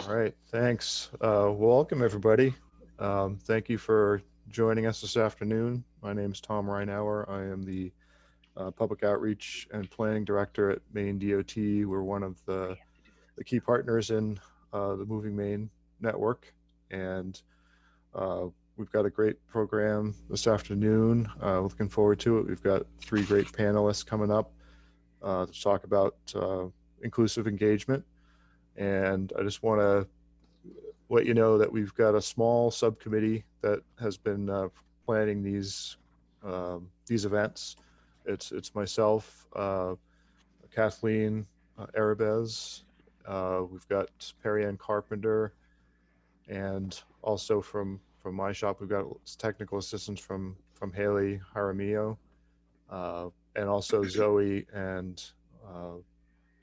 All right, thanks. Welcome, everybody. Thank you for joining us this afternoon. My name is Tom Reinauer. I am the Public Outreach and Planning Director at Maine DOT. We're one of the key partners in the Moving Maine network, and uh, we've got a great program this afternoon. Looking forward to it. We've got three great panelists coming up to talk about inclusive engagement. And I just want to let you know that we've got a small subcommittee that has been planning these events. It's myself, Kathleen Arabez. We've got Perry Ann Carpenter, and also from my shop, we've got technical assistance from Haley Jaramillo, and also Zoe and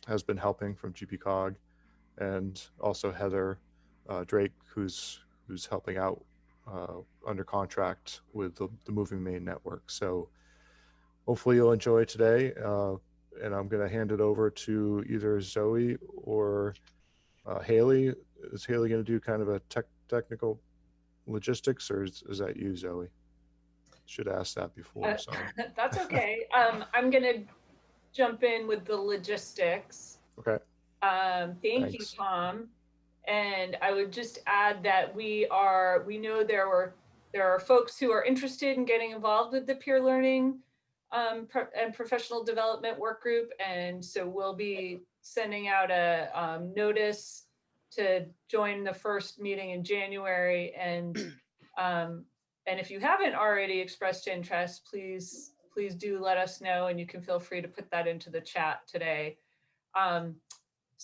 has been helping from GP Cog, and also Heather Drake, who's helping out under contract with the Moving Maine network. So hopefully you'll enjoy today, and I'm going to hand it over to either Zoe or Haley. Is Haley going to do kind of a technical logistics, or is that you, Zoe? Should ask that before. Uh, Sorry. that's okay. I'm going to jump in with the logistics. Okay. Thank you, Thanks. Tom. And I would just add that we know there are folks who are interested in getting involved with the peer learning and professional development work group. And so we'll be sending out a notice to join the first meeting in January. Um, and if you haven't already expressed interest, please do let us know, and you can feel free to put that into the chat today. Um,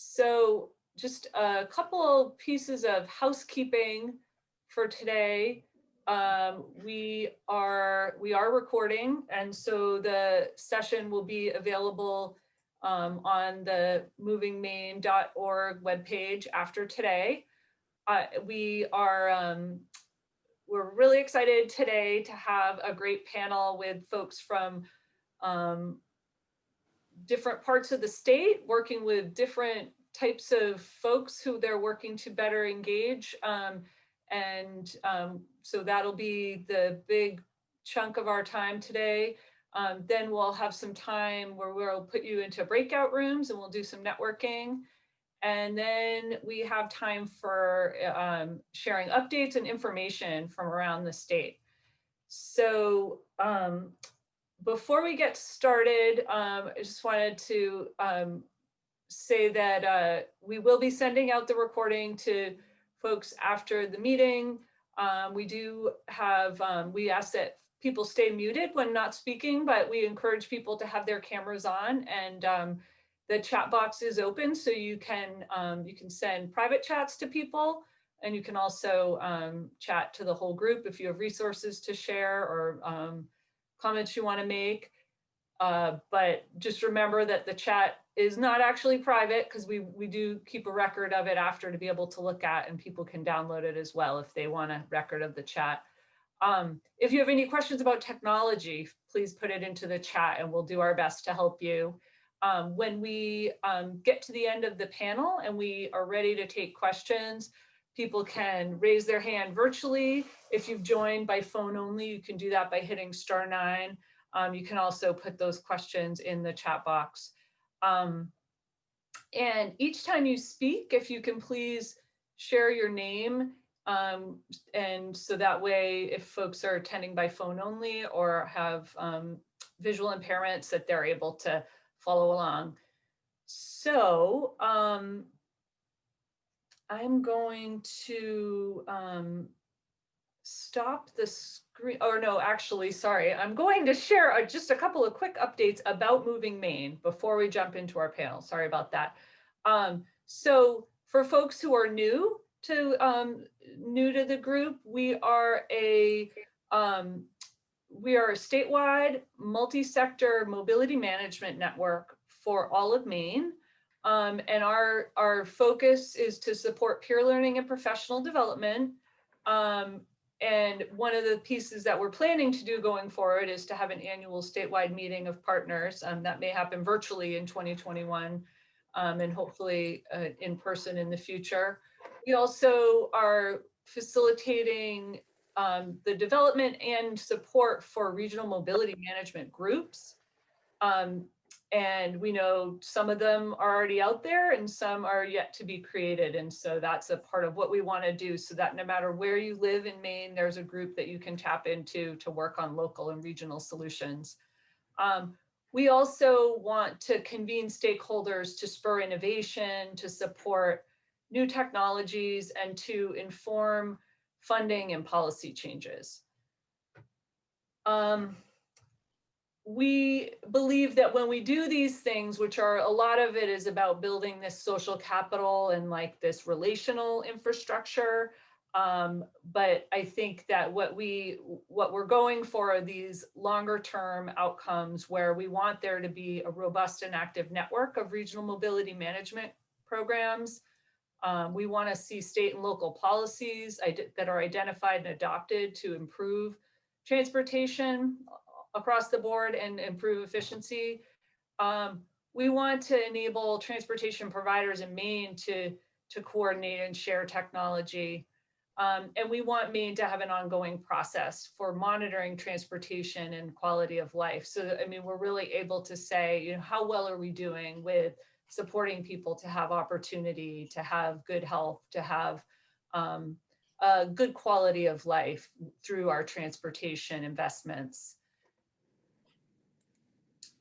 so just a couple pieces of housekeeping for today. We are recording, and so the session will be available on the movingmaine.org webpage after today. We are we're really excited today to have a great panel with folks from um, different parts of the state, working with different types of folks who they're working to better engage. So that'll be the big chunk of our time today. Then we'll have some time where we'll put you into breakout rooms and we'll do some networking. And then we have time for sharing updates and information from around the state. So before we get started, I just wanted to say that we will be sending out the recording to folks after the meeting. We ask that people stay muted when not speaking, but we encourage people to have their cameras on, and the chat box is open, so you can send private chats to people, and you can also chat to the whole group if you have resources to share or comments you want to make. But just remember that the chat is not actually private, because we do keep a record of it after to be able to look at, and people can download it as well if they want a record of the chat. If you have any questions about technology, please put it into the chat and we'll do our best to help you. When we get to the end of the panel and we are ready to take questions, people can raise their hand virtually. If you've joined by phone only, you can do that by hitting *9. You can also put those questions in the chat box. And each time you speak, if you can please share your name, and so that way if folks are attending by phone only or have visual impairments, that they're able to follow along. So I'm going to stop the screen. Oh no, actually, sorry. I'm going to share just a couple of quick updates about Moving Maine before we jump into our panel. Sorry about that. So for folks who are new to the group, we are a statewide multi-sector mobility management network for all of Maine. And our focus is to support peer learning and professional development. And one of the pieces that we're planning to do going forward is to have an annual statewide meeting of partners that may happen virtually in 2021, and hopefully in person in the future. We also are facilitating the development and support for regional mobility management groups. And we know some of them are already out there and some are yet to be created. And so that's a part of what we want to do, so that no matter where you live in Maine, there's a group that you can tap into to work on local and regional solutions. We also want to convene stakeholders to spur innovation, to support new technologies, and to inform funding and policy changes. We believe that when we do these things, which are a lot of it is about building this social capital and like this relational infrastructure, but I think that what we're going for are these longer term outcomes where we want there to be a robust and active network of regional mobility management programs. We want to see state and local policies that are identified and adopted to improve transportation across the board and improve efficiency. We want to enable transportation providers in Maine to coordinate and share technology. And we want Maine to have an ongoing process for monitoring transportation and quality of life. So, I mean, we're really able to say, you know, how well are we doing with supporting people to have opportunity, to have good health, to have a good quality of life through our transportation investments.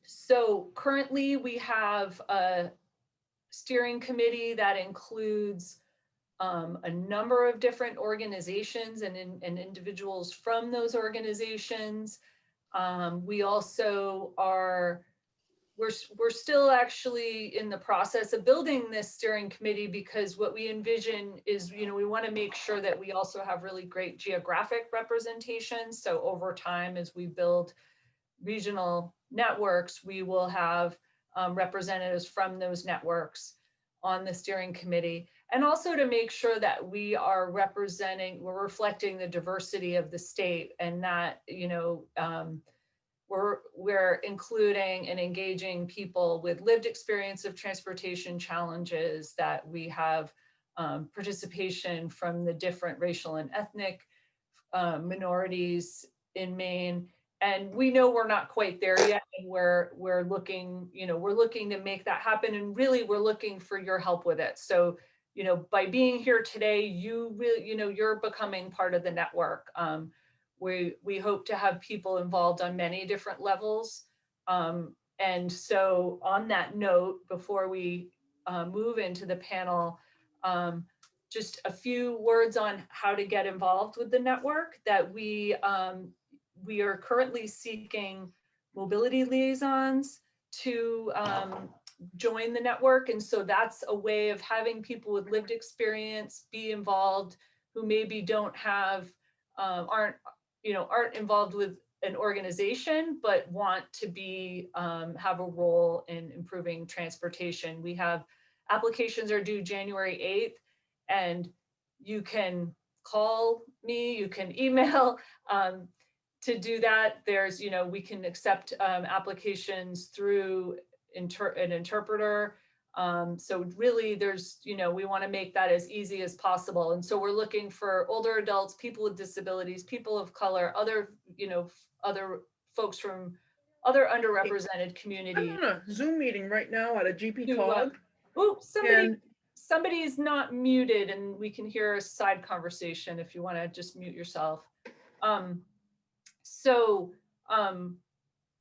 So currently we have a steering committee that includes a number of different organizations and individuals from those organizations. We also are, we're still actually in the process of building this steering committee, because what we envision is, you know, we want to make sure that we also have really great geographic representation. So over time, as we build regional networks, we will have representatives from those networks on the steering committee, and also to make sure that we are we're reflecting the diversity of the state, and that, you know, we're including and engaging people with lived experience of transportation challenges, that we have participation from the different racial and ethnic minorities in Maine. And we know we're not quite there yet, and we're looking, you know, we're looking to make that happen, and really we're looking for your help with it. So, you know, by being here today, you really, you know, you're becoming part of the network. We hope to have people involved on many different levels. And so on that note, before we move into the panel, just a few words on how to get involved with the network. That we are currently seeking mobility liaisons to join the network. And so that's a way of having people with lived experience be involved, who maybe don't have, aren't involved with an organization, but want to be, have a role in improving transportation. We have applications are due January 8th, and you can call me, you can email, to do that. There's, you know, we can accept applications through an interpreter. So really there's, you know, we want to make that as easy as possible. And so we're looking for older adults, people with disabilities, people of color, other, you know, other folks from other underrepresented communities. I'm on a Zoom meeting right now at a GP Cog. Oh, somebody's not muted, and we can hear a side conversation if you want to just mute yourself.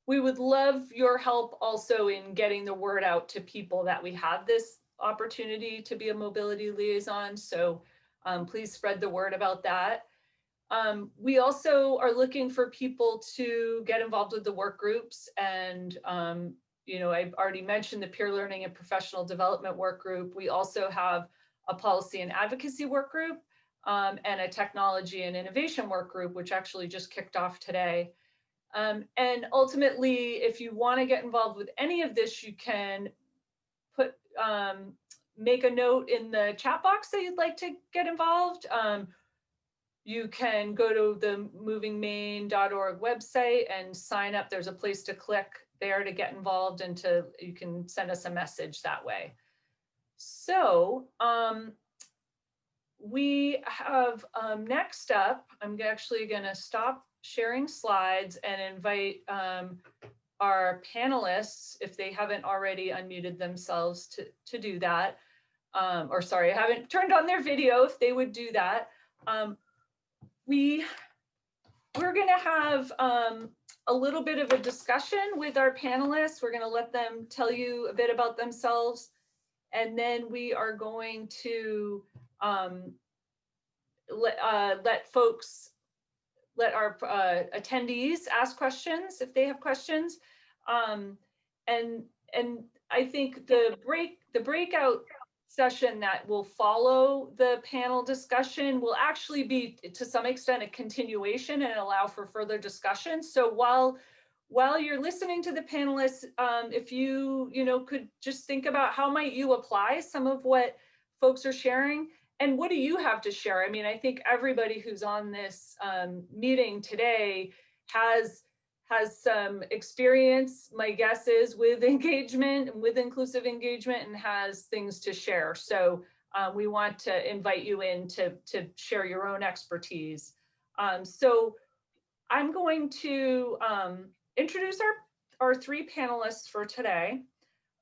We would love your help also in getting the word out to people that we have this opportunity to be a mobility liaison. So please spread the word about that. We also are looking for people to get involved with the work groups. And, you know, I've already mentioned the peer learning and professional development work group. We also have a policy and advocacy work group, and a technology and innovation work group, which actually just kicked off today. And ultimately, if you want to get involved with any of this, you can make a note in the chat box that you'd like to get involved. You can go to the movingmaine.org website and sign up. There's a place to click there to get involved, and you can send us a message that way. So we have next up, I'm actually going to stop sharing slides and invite our panelists, if they haven't already unmuted themselves, to do that. Or sorry, haven't turned on their video, if they would do that. We're going to have a little bit of a discussion with our panelists. We're going to let them tell you a bit about themselves. And then we are going to let our attendees ask questions if they have questions. And I think the breakout session that will follow the panel discussion will actually be, to some extent, a continuation and allow for further discussion. So while you're listening to the panelists, if you could just think about how might you apply some of what folks are sharing, and what do you have to share? I mean, I think everybody who's on this meeting today has some experience, my guess is, with engagement and with inclusive engagement, and has things to share. So we want to invite you in to share your own expertise. So I'm going to introduce our three panelists for today.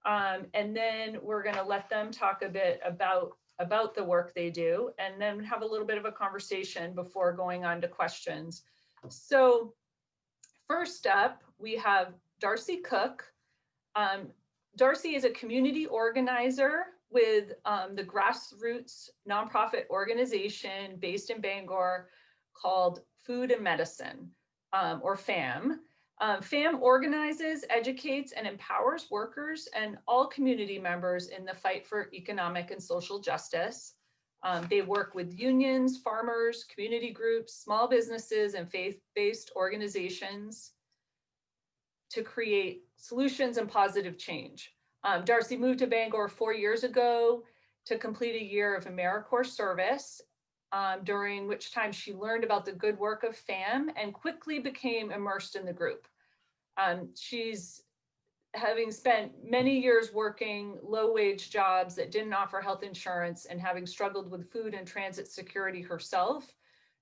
And then we're going to let them talk a bit about the work they do, and then have a little bit of a conversation before going on to questions. So first up, we have Darcy Cook. Darcy is a community organizer with the grassroots nonprofit organization based in Bangor called Food and Medicine, or FAM. FAM organizes, educates, and empowers workers and all community members in the fight for economic and social justice. They work with unions, farmers, community groups, small businesses, and faith-based organizations to create solutions and positive change. Darcy moved to Bangor 4 years ago to complete a year of AmeriCorps service, during which time she learned about the good work of FAM and quickly became immersed in the group. She's having spent many years working low-wage jobs that didn't offer health insurance and having struggled with food and transit security herself,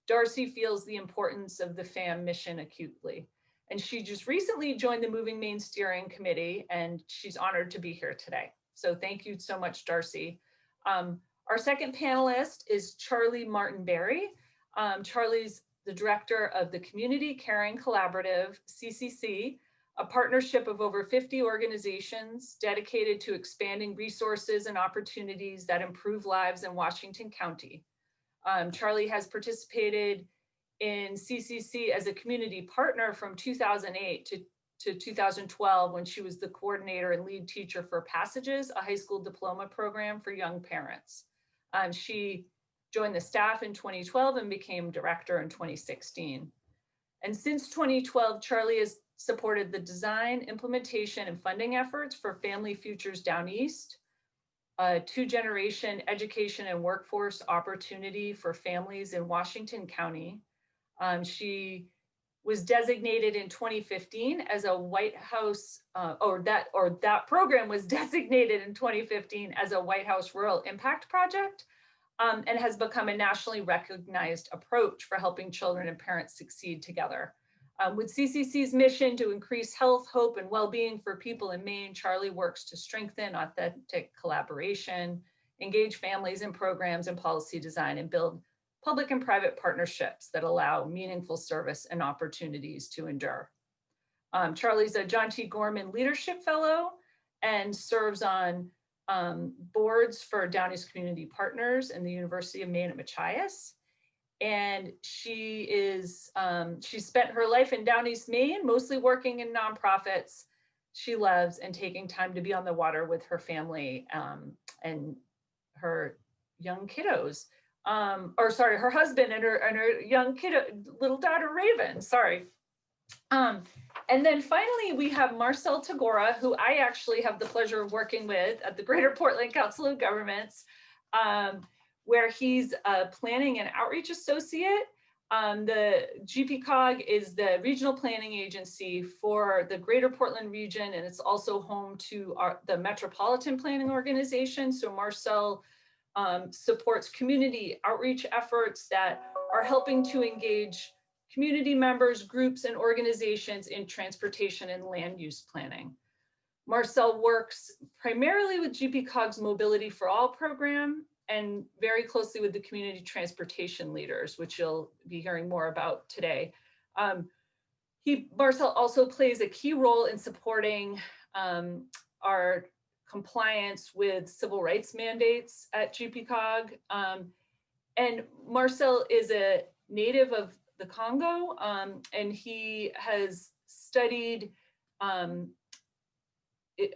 Darcy feels the importance of the FAM mission acutely. And she just recently joined the Moving Maine Steering Committee, and she's honored to be here today. So thank you so much, Darcy. Our second panelist is Charlie Martin-Berry. Charlie's the director of the Community Caring Collaborative, CCC, a partnership of over 50 organizations dedicated to expanding resources and opportunities that improve lives in Washington County. Charlie has participated in CCC as a community partner from 2008 to 2012, when she was the coordinator and lead teacher for Passages, a high school diploma program for young parents. She joined the staff in 2012 and became director in 2016. And since 2012, Charlie has supported the design, implementation, and funding efforts for Family Futures Down East, a 2-generation education and workforce opportunity for families in Washington County. She was designated in 2015 as a White House, that program was designated in 2015 as a White House Rural Impact Project, and has become a nationally recognized approach for helping children and parents succeed together. With CCC's mission to increase health, hope, and well-being for people in Maine, Charlie works to strengthen authentic collaboration, engage families in programs and policy design, and build public and private partnerships that allow meaningful service and opportunities to endure. Charlie's a John T. Gorman Leadership Fellow and serves on boards for Down East Community Partners and the University of Maine at Machias. And she spent her life in Down East Maine, mostly working in nonprofits she loves and taking time to be on the water with her family and her young kiddos. Her husband and her young kiddo, little daughter Raven, sorry. And then finally, we have Marcel Tagora, who I actually have the pleasure of working with at the Greater Portland Council of Governments, where he's a planning and outreach associate. The GPCOG is the regional planning agency for the Greater Portland region, and it's also home to the Metropolitan Planning Organization. So Marcel supports community outreach efforts that are helping to engage community members, groups, and organizations in transportation and land use planning. Marcel works primarily with GPCOG's Mobility for All program and very closely with the community transportation leaders, which you'll be hearing more about today. Marcel also plays a key role in supporting our compliance with civil rights mandates at GPCOG. And Marcel is a native of the Congo, and he has studied,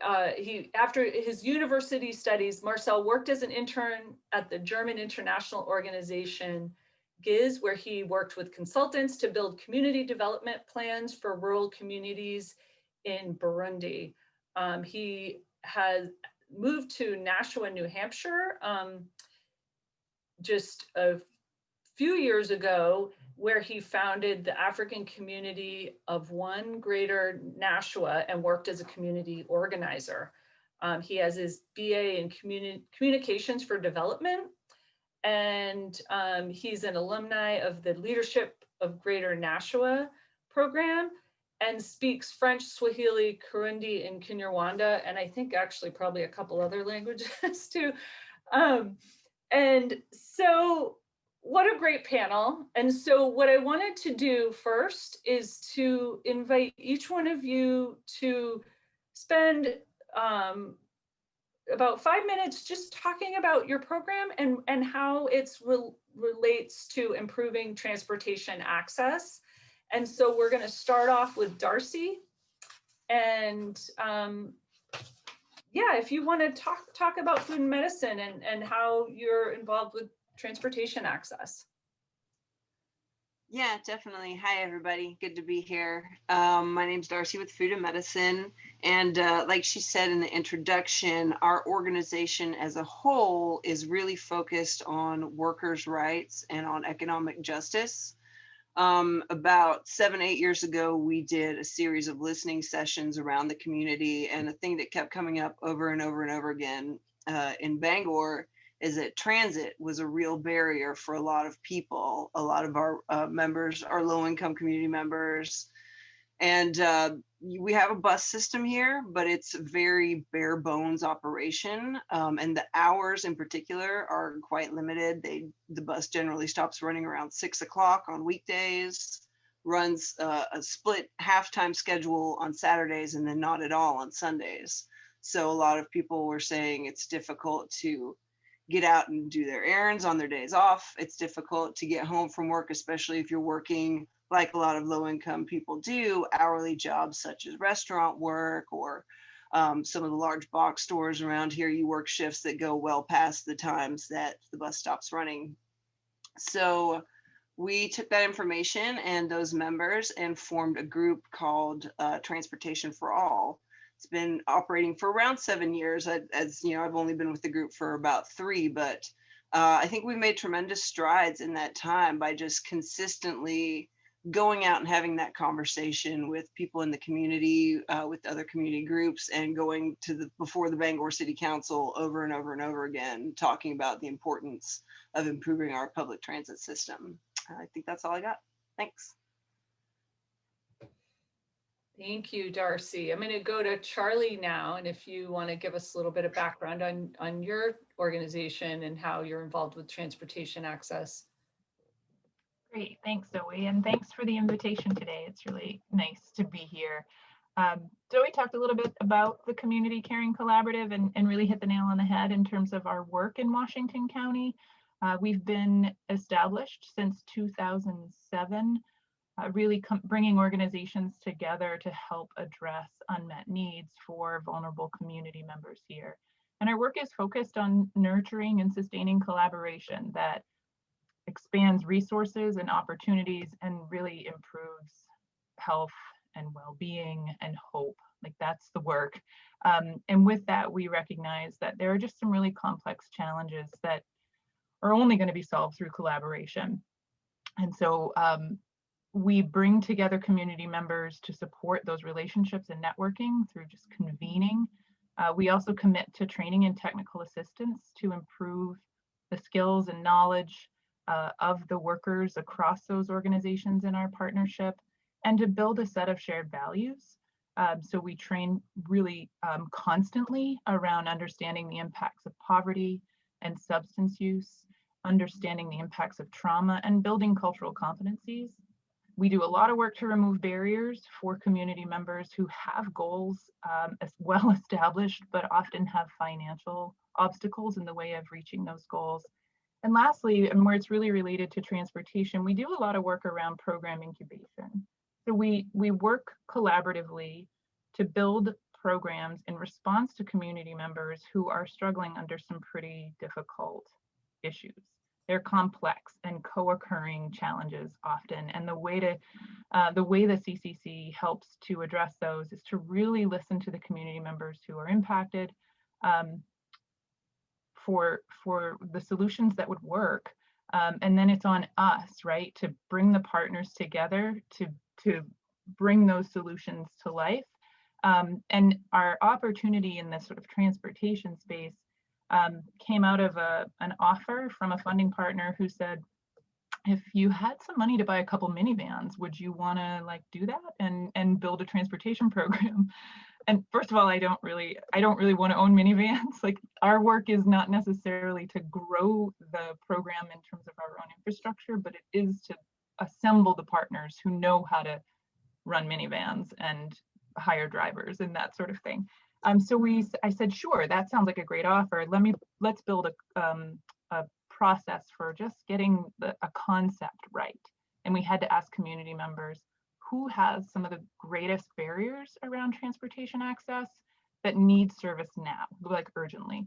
after his university studies, Marcel worked as an intern at the German international organization GIZ, where he worked with consultants to build community development plans for rural communities in Burundi. He has moved to Nashua, New Hampshire, just a few years ago, where he founded the African community of One Greater Nashua and worked as a community organizer. He has his BA in Communications for Development, and he's an alumni of the Leadership of Greater Nashua program and speaks French, Swahili, Kirundi, and Kinyarwanda, and I think actually probably a couple other languages too. And so what a great panel. And so what I wanted to do first is to invite each one of you to spend about 5 minutes just talking about your program and how it relates to improving transportation access. And so we're going to start off with Darcy. And yeah, if you want to talk about food and medicine and how you're involved with transportation access. Yeah, definitely. Hi, everybody. Good to be here. My name's Darcy with Food and Medicine. And like she said in the introduction, our organization as a whole is really focused on workers' rights and on economic justice. About 7-8 years ago, we did a series of listening sessions around the community. And a thing that kept coming up over and over and over again in Bangor is that transit was a real barrier for a lot of people. A lot of our members are low-income community members. And we have a bus system here, but it's a very bare bones operation. And the hours in particular are quite limited. The bus generally stops running around 6 o'clock on weekdays, runs a split halftime schedule on Saturdays, and then not at all on Sundays. So a lot of people were saying it's difficult to get out and do their errands on their days off. It's difficult to get home from work, especially if you're working like a lot of low-income people do, hourly jobs such as restaurant work or some of the large box stores around here. You work shifts that go well past the times that the bus stops running. So we took that information and those members and formed a group called Transportation for All. It's been operating for around 7 years. As you know, I've only been with the group for about 3, but I think we've made tremendous strides in that time by just consistently going out and having that conversation with people in the community, with other community groups, and going to before the Bangor City Council over and over and over again, talking about the importance of improving our public transit system. I think that's all I got. Thanks. Thank you, Darcy. I'm going to go to Charlie now. And if you want to give us a little bit of background on your organization and how you're involved with transportation access. Great, thanks Zoe, and thanks for the invitation today. It's really nice to be here. Zoe talked a little bit about the Community Caring Collaborative and really hit the nail on the head in terms of our work in Washington County. We've been established since 2007, really bringing organizations together to help address unmet needs for vulnerable community members here. And our work is focused on nurturing and sustaining collaboration that expands resources and opportunities and really improves health and well-being and hope. Like, that's the work. And with that, we recognize that there are just some really complex challenges that are only going to be solved through collaboration. And so we bring together community members to support those relationships and networking through just convening. We also commit to training and technical assistance to improve the skills and knowledge of the workers across those organizations in our partnership, and to build a set of shared values. So we train really constantly around understanding the impacts of poverty and substance use, understanding the impacts of trauma, and building cultural competencies. We do a lot of work to remove barriers for community members who have goals as well established, but often have financial obstacles in the way of reaching those goals. And lastly, and where it's really related to transportation, we do a lot of work around program incubation. So we work collaboratively to build programs in response to community members who are struggling under some pretty difficult issues. They're complex and co-occurring challenges often, and the way the CCC helps to address those is to really listen to the community members who are impacted for the solutions that would work, and then it's on us, right, to bring the partners together to bring those solutions to life. And our opportunity in this sort of transportation space came out of an offer from a funding partner who said, if you had some money to buy a couple minivans, would you want to like do that and build a transportation program? And first of all, I don't really want to own minivans. Like, our work is not necessarily to grow the program in terms of our own infrastructure, but it is to assemble the partners who know how to run minivans and hire drivers and that sort of thing. So I said, sure, that sounds like a great offer. Let's build a process for just getting a concept right. And we had to ask community members who has some of the greatest barriers around transportation access that need service now, like urgently.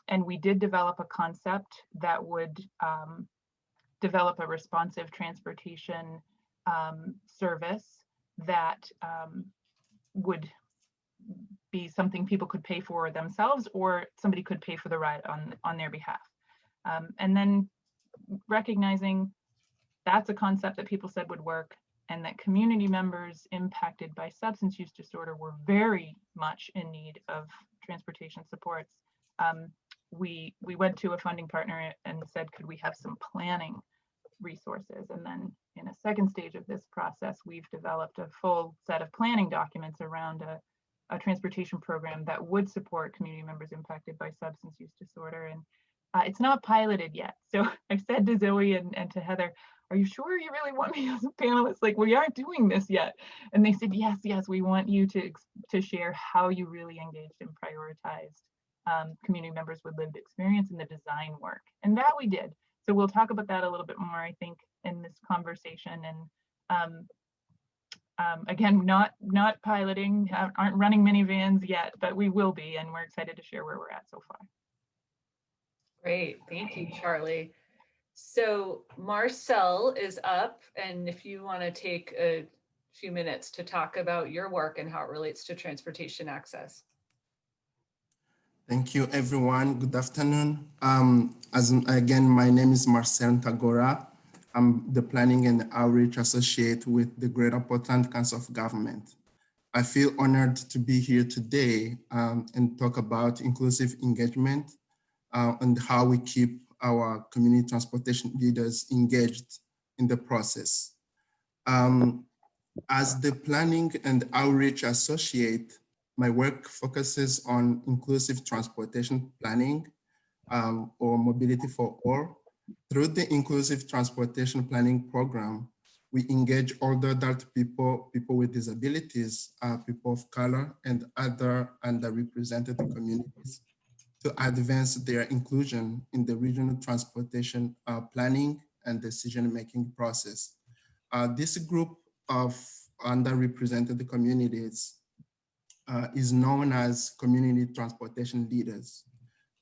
And we did develop a concept that would develop a responsive transportation service that would be something people could pay for themselves, or somebody could pay for the ride on their behalf. And then recognizing that's a concept that people said would work, and that community members impacted by substance use disorder were very much in need of transportation supports. We went to a funding partner and said, could we have some planning resources? And then in a second stage of this process, we've developed a full set of planning documents around a transportation program that would support community members impacted by substance use disorder. And it's not piloted yet. So I've said to Zoe and to Heather, are you sure you really want me as a panelist? Like, we aren't doing this yet. And they said, yes, we want you to share how you really engaged and prioritized community members with lived experience in the design work. And that we did. So we'll talk about that a little bit more, I think, in this conversation. And again, not piloting, aren't running minivans yet, but we will be, and we're excited to share where we're at so far. Great, thank you, Charlie. So Marcel is up, and if you want to take a few minutes to talk about your work and how it relates to transportation access. Thank you, everyone. Good afternoon. Again, my name is Marcel Tagora. I'm the Planning and Outreach Associate with the Greater Portland Council of Government. I feel honored to be here today and talk about inclusive engagement and how we keep our community transportation leaders engaged in the process. As the Planning and Outreach Associate, my work focuses on inclusive transportation planning or mobility for all. Through the Inclusive Transportation Planning Program, we engage older adult people, people with disabilities, people of color, and other underrepresented communities to advance their inclusion in the regional transportation planning and decision-making process. This group of underrepresented communities is known as community transportation leaders.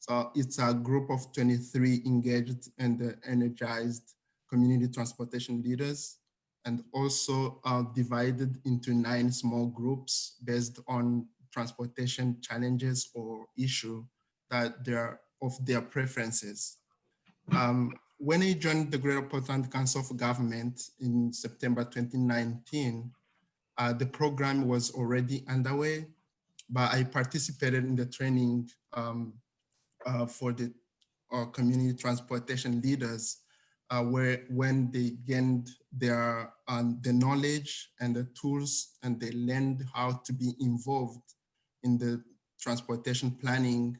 So it's a group of 23 engaged and energized community transportation leaders, and also divided into 9 small groups based on transportation challenges or issue that they're of their preferences. When I joined the Greater Portland Council of Government in September 2019, the program was already underway, but I participated in the training for the community transportation leaders, when they gained their the knowledge and the tools, and they learned how to be involved in the transportation planning.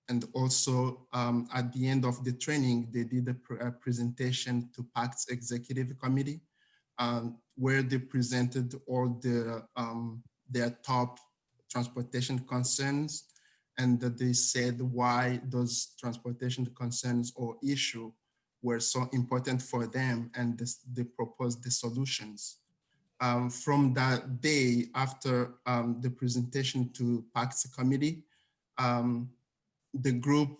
And also at the end of the training, they did a presentation to PACT's executive committee, where they presented all their top transportation concerns, and that they said why those transportation concerns or issue were so important for them, and they proposed the solutions. From that day, after the presentation to PACT's committee, the group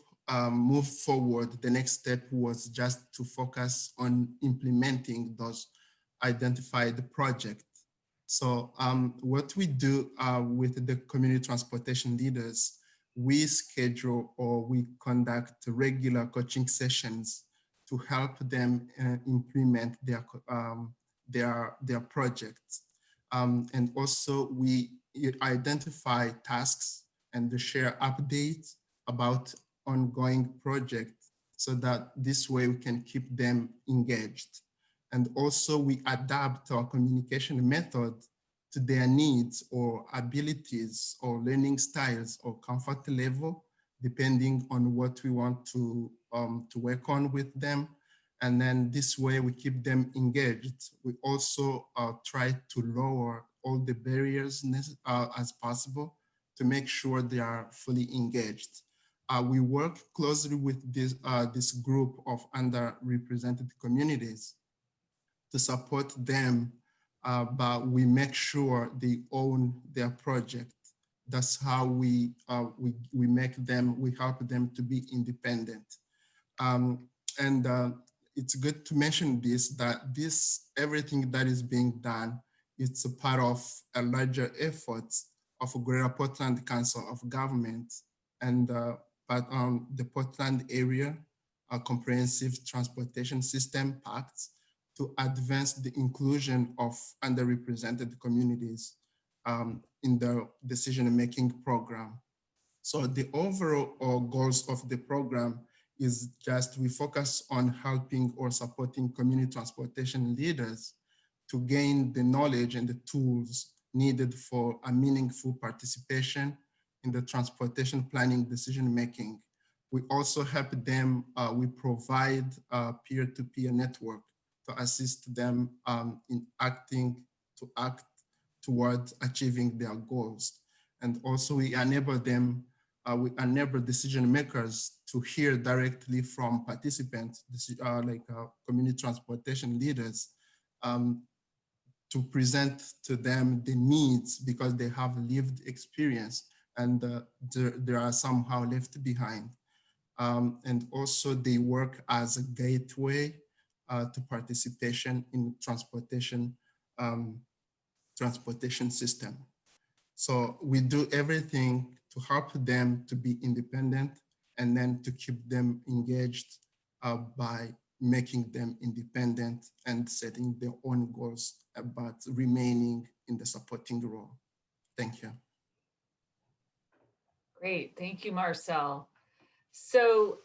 moved forward. The next step was just to focus on implementing those identified projects. So what we do with the community transportation leaders, we schedule or we conduct regular coaching sessions to help them implement their projects. And also we identify tasks and share updates about ongoing projects, so that this way we can keep them engaged. And also we adapt our communication method to their needs or abilities or learning styles or comfort level, depending on what we want to work on with them. And then this way we keep them engaged. We also try to lower all the barriers as possible to make sure they are fully engaged. We work closely with this group of underrepresented communities to support them, but we make sure they own their project. That's how we make them, we help them to be independent. It's good to mention this, that everything that is being done, it's a part of a larger effort of Greater Portland Council of Government and the Portland Area Comprehensive Transportation System Pact, to advance the inclusion of underrepresented communities in the decision-making program. So the overall goals of the program is just, we focus on helping or supporting community transportation leaders to gain the knowledge and the tools needed for a meaningful participation in the transportation planning decision-making. We also help them, we provide a peer-to-peer network to assist them in act towards achieving their goals. And also we enable them, we enable decision makers to hear directly from participants, like community transportation leaders, to present to them the needs, because they have lived experience and they are somehow left behind. And also they work as a gateway to participation in transportation system. So we do everything to help them to be independent and then to keep them engaged by making them independent and setting their own goals, but remaining in the supporting role. Thank you. Great, thank you, Marcel. So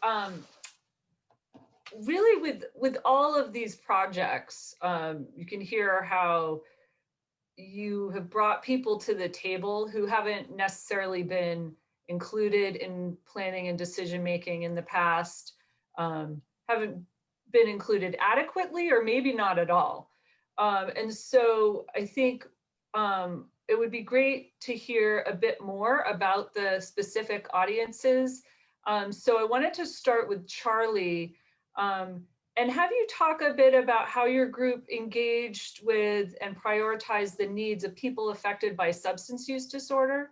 really with all of these projects, you can hear how you have brought people to the table who haven't necessarily been included in planning and decision-making in the past, haven't been included adequately or maybe not at all. And so I think it would be great to hear a bit more about the specific audiences. So I wanted to start with Charlie and have you talk a bit about how your group engaged with and prioritized the needs of people affected by substance use disorder.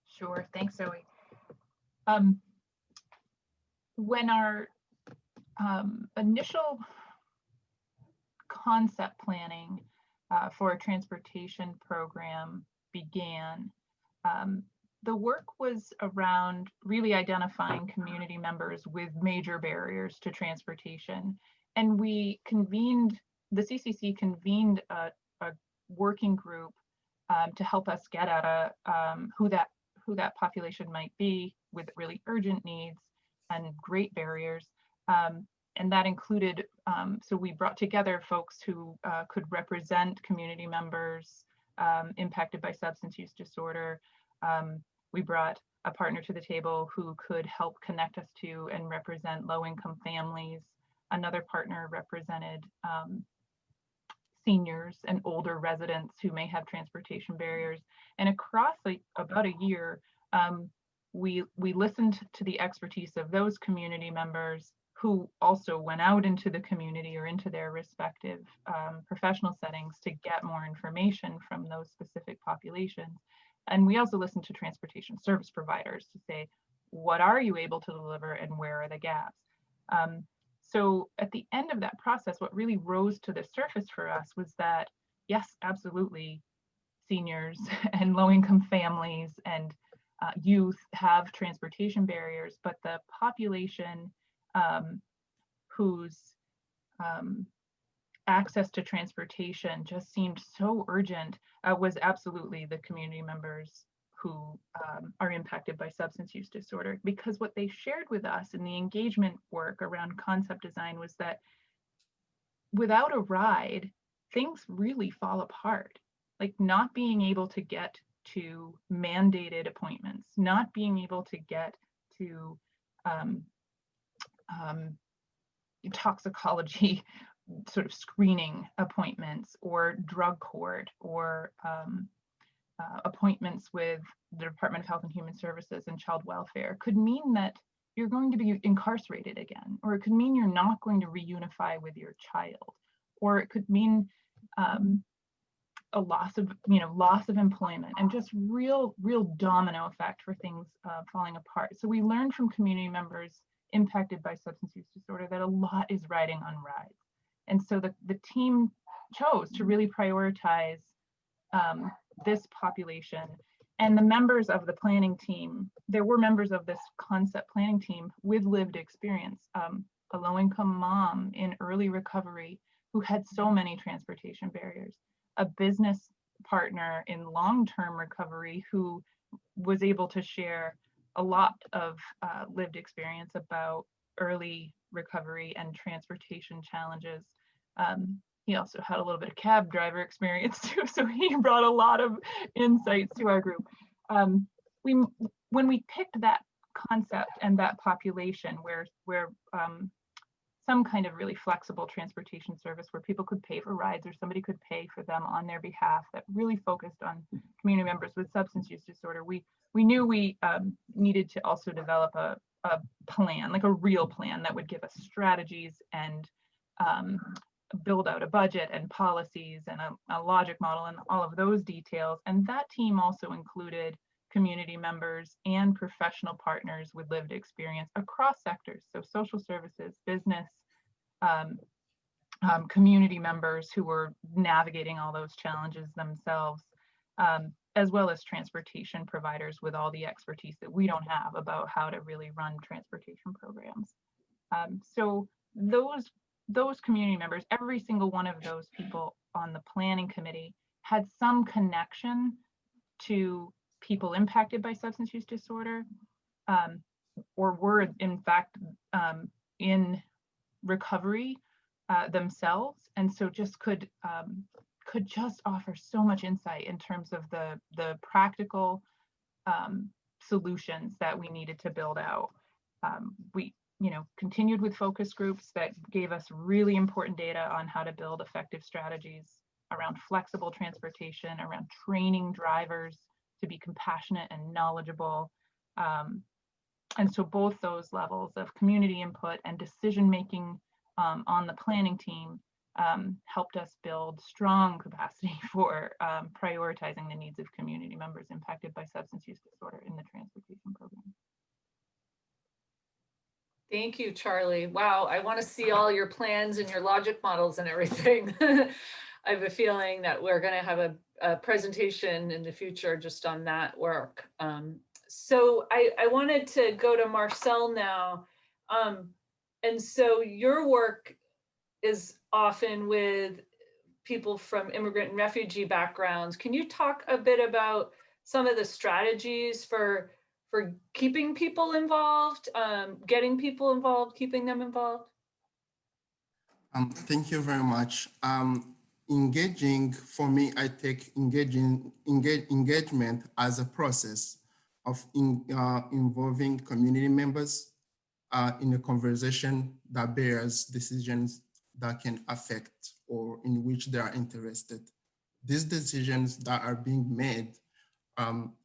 Sure, thanks, Zoe. When our initial concept planning for a transportation program began, the work was around really identifying community members with major barriers to transportation. And we convened, the CCC convened a working group to help us get at who who that population might be with really urgent needs and great barriers. And that included, so we brought together folks who could represent community members impacted by substance use disorder. We brought a partner to the table who could help connect us to and represent low-income families. Another partner represented seniors and older residents who may have transportation barriers. And across about a year, we listened to the expertise of those community members who also went out into the community or into their respective professional settings to get more information from those specific populations. And we also listened to transportation service providers to say, what are you able to deliver and where are the gaps? So at the end of that process, what really rose to the surface for us was that, yes, absolutely, seniors and low-income families and youth have transportation barriers, but the population whose access to transportation just seemed so urgent was absolutely the community members who are impacted by substance use disorder, because what they shared with us in the engagement work around concept design was that without a ride, things really fall apart. Like not being able to get to mandated appointments, not being able to get to toxicology sort of screening appointments or drug court or appointments with the Department of Health and Human Services and Child Welfare could mean that you're going to be incarcerated again, or it could mean you're not going to reunify with your child, or it could mean a loss of employment and just real domino effect for things falling apart. So we learned from community members impacted by substance use disorder that a lot is riding on rides. And so the team chose to really prioritize this population. And the members of the planning team, there were members of this concept planning team with lived experience, a low-income mom in early recovery who had so many transportation barriers, a business partner in long-term recovery who was able to share a lot of lived experience about early recovery and transportation challenges. He also had a little bit of cab driver experience too, so he brought a lot of insights to our group. When we picked that concept and that population where some kind of really flexible transportation service where people could pay for rides or somebody could pay for them on their behalf, that really focused on community members with substance use disorder, we knew we needed to also develop a plan, like a real plan that would give us strategies and build out a budget and policies and a logic model and all of those details. And that team also included community members and professional partners with lived experience across sectors. So social services, business, community members who were navigating all those challenges themselves, as well as transportation providers with all the expertise that we don't have about how to really run transportation programs. So those community members, every single one of those people on the planning committee had some connection to people impacted by substance use disorder, or were in fact in recovery themselves, and so just could just offer so much insight in terms of the practical solutions that we needed to build out. We continued with focus groups that gave us really important data on how to build effective strategies around flexible transportation, around training drivers to be compassionate and knowledgeable. And so both those levels of community input and decision-making on the planning team helped us build strong capacity for prioritizing the needs of community members impacted by substance use disorder in the transportation program. Thank you, Charlie. Wow, I want to see all your plans and your logic models and everything. I have a feeling that we're going to have a presentation in the future just on that work. So I wanted to go to Marcel now. And so your work is often with people from immigrant and refugee backgrounds. Can you talk a bit about some of the strategies for keeping people involved, getting people involved, keeping them involved? Thank you very much. Engaging, for me, I take engagement as a process of involving community members in a conversation that bears decisions that can affect or in which they are interested. These decisions that are being made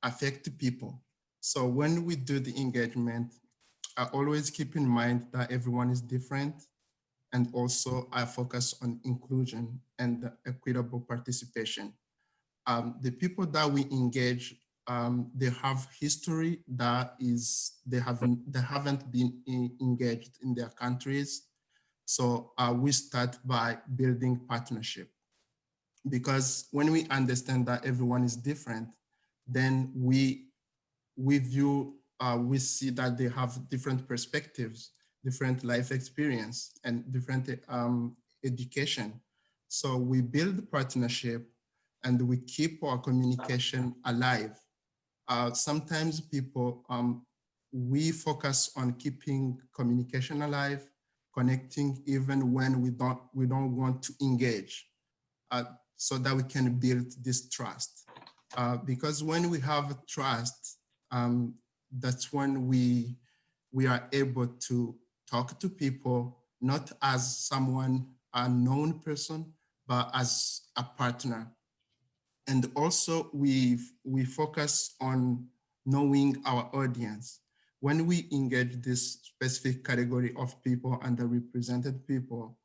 affect people. So when we do the engagement, I always keep in mind that everyone is different, and also I focus on inclusion and equitable participation. The people that we engage, they have history that is, they haven't been engaged in their countries. So we start by building partnership, because when we understand that everyone is different, then we see that they have different perspectives, different life experience, and different education. So we build partnership and we keep our communication alive. Sometimes people, we focus on keeping communication alive, connecting even when we don't want to engage, so that we can build this trust. Because when we have trust, that's when we are able to talk to people, not as someone, a known person, but as a partner. And also we focus on knowing our audience. When we engage this specific category of people, underrepresented people,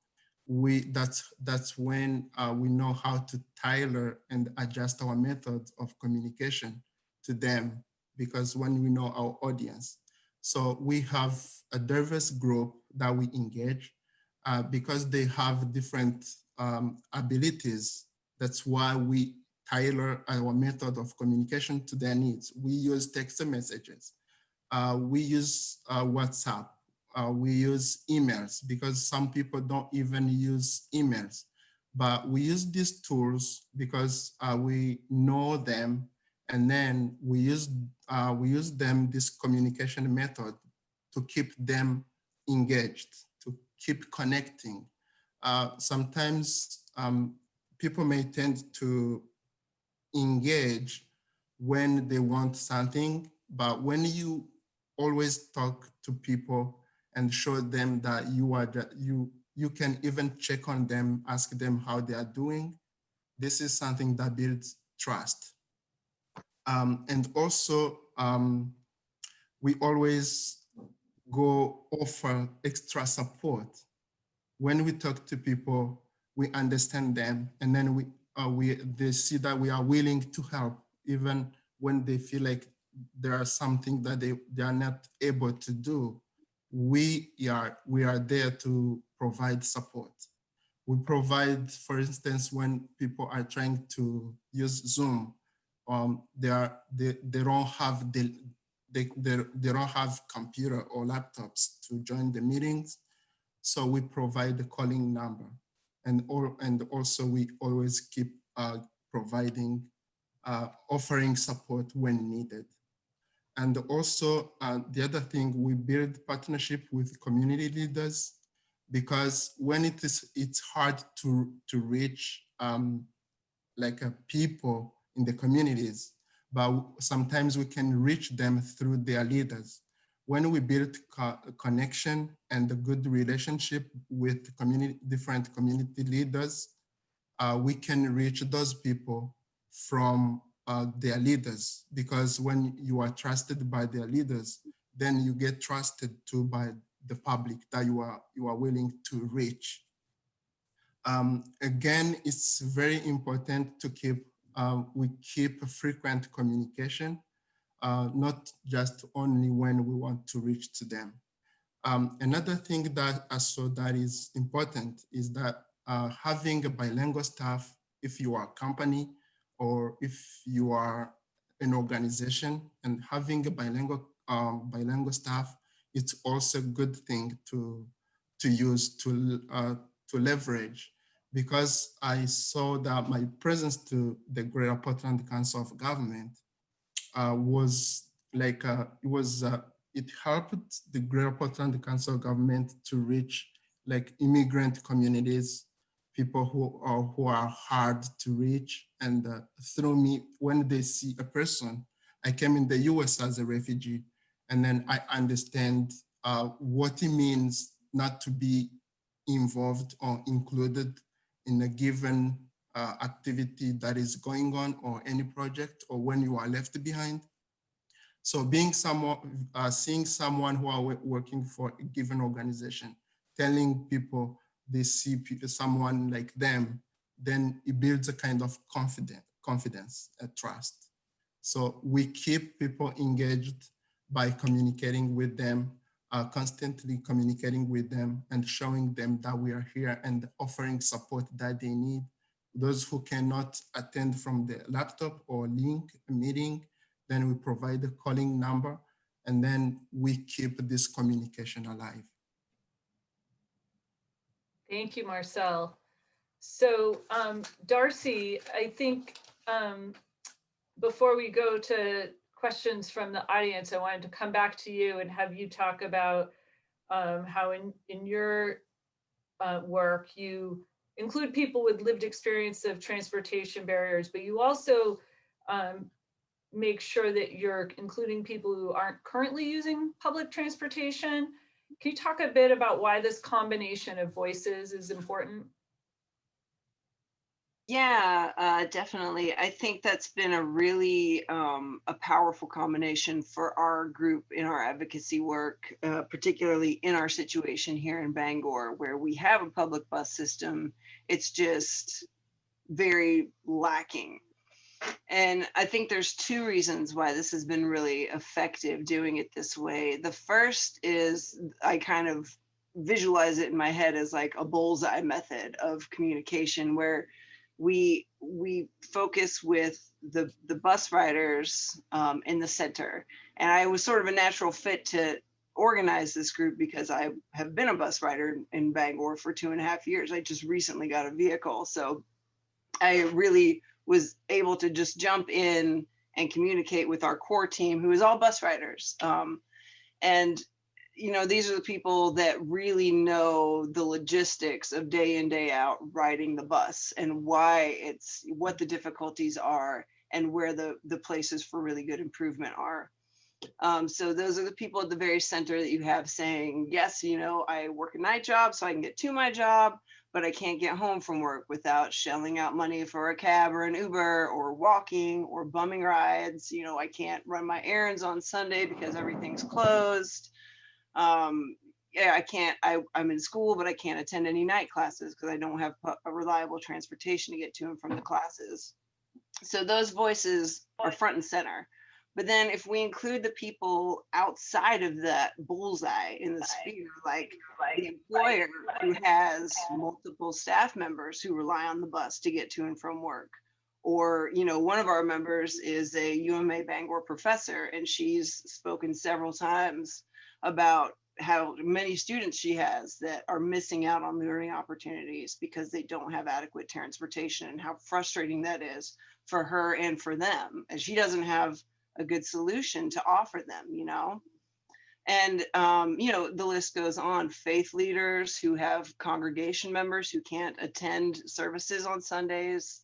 that's when we know how to tailor and adjust our methods of communication to them, because when we know our audience. So we have a diverse group that we engage because they have different abilities. That's why we tailor our method of communication to their needs. We use text messages. We use WhatsApp. We use emails, because some people don't even use emails. But we use these tools because we know them, and then we use them, this communication method, to keep them engaged, to keep connecting. Sometimes people may tend to engage when they want something, but when you always talk to people and show them that you can even check on them, ask them how they are doing, this is something that builds trust. And also, we always go offer extra support. When we talk to people, we understand them, and then they see that we are willing to help, even when they feel like there are something that they are not able to do. We are there to provide support. We provide, for instance, when people are trying to use Zoom, they don't have they don't have computer or laptops to join the meetings. So we provide the calling number, and also we always keep providing, offering support when needed. And also the other thing, we build partnership with community leaders, because when it's hard to reach people in the communities, but sometimes we can reach them through their leaders. When we build connection and a good relationship with different community leaders, we can reach those people from their leaders, because when you are trusted by their leaders, then you get trusted too by the public that you are willing to reach. Again, it's very important to keep frequent communication, not just only when we want to reach to them. Another thing that I saw that is important is that having a bilingual staff, if you are a company or if you are an organization, and having a bilingual staff, it's also a good thing to use, to leverage, because I saw that my presence to the Greater Portland Council of Government, was like, it helped the Greater Portland Council government to reach like immigrant communities, people who are hard to reach. And through me, when they see a person, I came in the US as a refugee, and then I understand what it means not to be involved or included in a given activity that is going on, or any project, or when you are left behind. So being someone, seeing someone who are working for a given organization, telling people they see someone like them, then it builds a kind of confidence, trust. So we keep people engaged by communicating with them, constantly communicating with them and showing them that we are here and offering support that they need. Those who cannot attend from the laptop or link a meeting, then we provide the calling number, and then we keep this communication alive. Thank you, Marcel. So Darcy, I think before we go to questions from the audience, I wanted to come back to you and have you talk about how in your work, you include people with lived experience of transportation barriers, but you also make sure that you're including people who aren't currently using public transportation. Can you talk a bit about why this combination of voices is important? Yeah, definitely. I think that's been a really a powerful combination for our group in our advocacy work, particularly in our situation here in Bangor, where we have a public bus system. It's just very lacking. And I think there's two reasons why this has been really effective doing it this way. The first is I kind of visualize it in my head as like a bullseye method of communication, where we focus with the bus riders in the center. And I was sort of a natural fit to organize this group because I have been a bus rider in Bangor for 2.5 years. I just recently got a vehicle. So I really was able to just jump in and communicate with our core team, who is all bus riders. And you know, these are the people that really know the logistics of day in, day out riding the bus, and what the difficulties are and where the places for really good improvement are. So those are the people at the very center that you have saying, yes, you know, I work a night job so I can get to my job, but I can't get home from work without shelling out money for a cab or an Uber or walking or bumming rides. You know, I can't run my errands on Sunday because everything's closed. Yeah, I can't, I'm in school, but I can't attend any night classes because I don't have a reliable transportation to get to and from the classes. So those voices are front and center. But then if we include the people outside of that bullseye in the sphere, like the employer who has multiple staff members who rely on the bus to get to and from work, or, you know, one of our members is a UMA Bangor professor, and she's spoken several times about how many students she has that are missing out on learning opportunities because they don't have adequate transportation, and how frustrating that is for her and for them. And she doesn't have a good solution to offer them, you know? And, you know, the list goes on. Faith leaders who have congregation members who can't attend services on Sundays.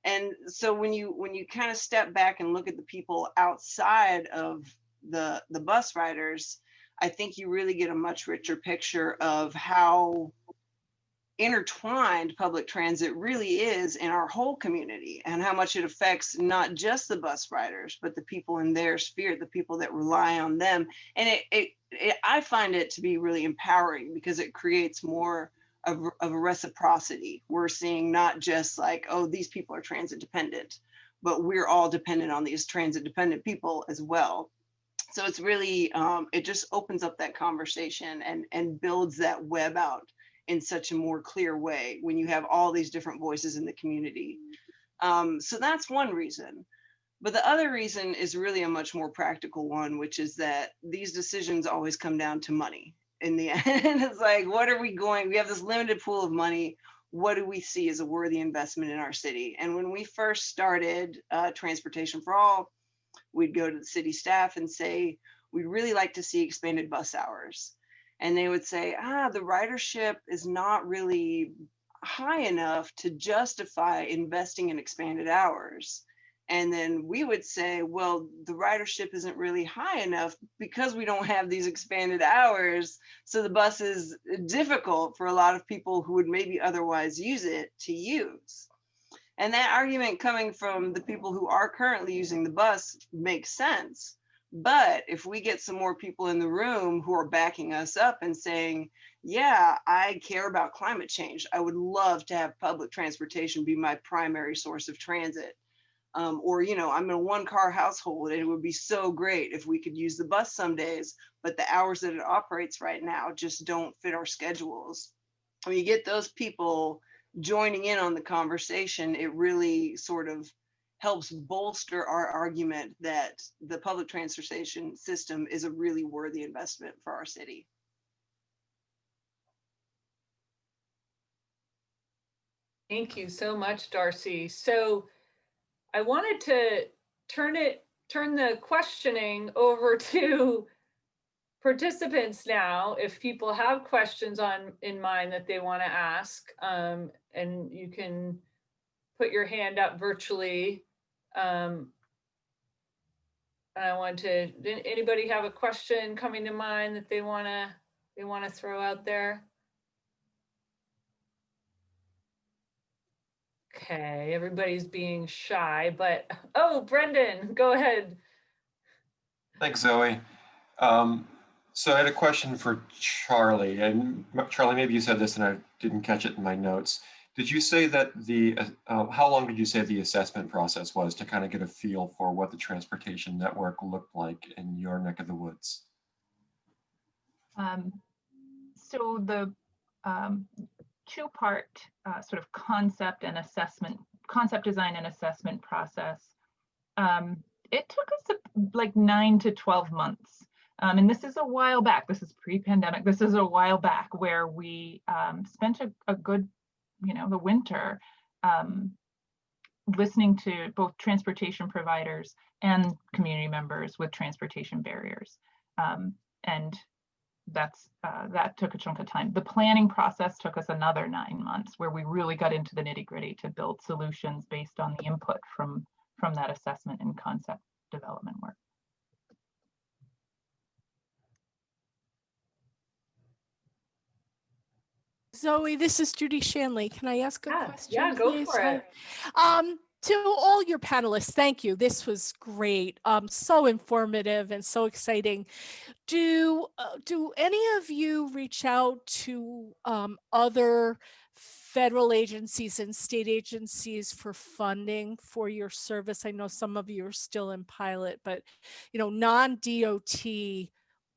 And so when you kind of step back and look at the people outside of the bus riders, I think you really get a much richer picture of how intertwined public transit really is in our whole community, and how much it affects not just the bus riders, but the people in their sphere, the people that rely on them. And I find it to be really empowering because it creates more of a reciprocity. We're seeing not just like, oh, these people are transit dependent, but we're all dependent on these transit dependent people as well. So it's really, it just opens up that conversation and builds that web out in such a more clear way when you have all these different voices in the community. So that's one reason. But the other reason is really a much more practical one, which is that these decisions always come down to money. In the end, it's like, what are we going? We have this limited pool of money. What do we see as a worthy investment in our city? And when we first started Transportation for All, we'd go to the city staff and say, we'd really like to see expanded bus hours. And they would say, the ridership is not really high enough to justify investing in expanded hours. And then we would say, well, the ridership isn't really high enough because we don't have these expanded hours. So the bus is difficult for a lot of people who would maybe otherwise use it to use. And that argument coming from the people who are currently using the bus makes sense. But if we get some more people in the room who are backing us up and saying, yeah, I care about climate change, I would love to have public transportation be my primary source of transit. Or, I'm in a one-car household and it would be so great if we could use the bus some days, but the hours that it operates right now just don't fit our schedules. When you get those people joining in on the conversation, it really sort of helps bolster our argument that the public transportation system is a really worthy investment for our city. Thank you so much, Darcy. So I wanted to turn the questioning over to participants now. If people have questions in mind that they want to ask, and you can put your hand up virtually. And I want to, anybody have a question coming to mind that they want to throw out there? Okay, everybody's being shy, but Brendan, go ahead. Thanks, Zoe. So I had a question for Charlie, and Charlie, maybe you said this and I didn't catch it in my notes. Did you say that how long did you say the assessment process was to kind of get a feel for what the transportation network looked like in your neck of the woods? So the two-part sort of concept design and assessment process, it took us like 9 to 12 months. And this is a while back. This is pre-pandemic. This is a while back where we spent a good, the winter listening to both transportation providers and community members with transportation barriers. And that took a chunk of time. The planning process took us another 9 months where we really got into the nitty-gritty to build solutions based on the input from that assessment and concept development work. Zoe, this is Judy Shanley. Can I ask a question? Yeah, go please? for it. To all your panelists, thank you. This was great. So informative and so exciting. Do any of you reach out to other federal agencies and state agencies for funding for your service? I know some of you are still in pilot, but non-DOT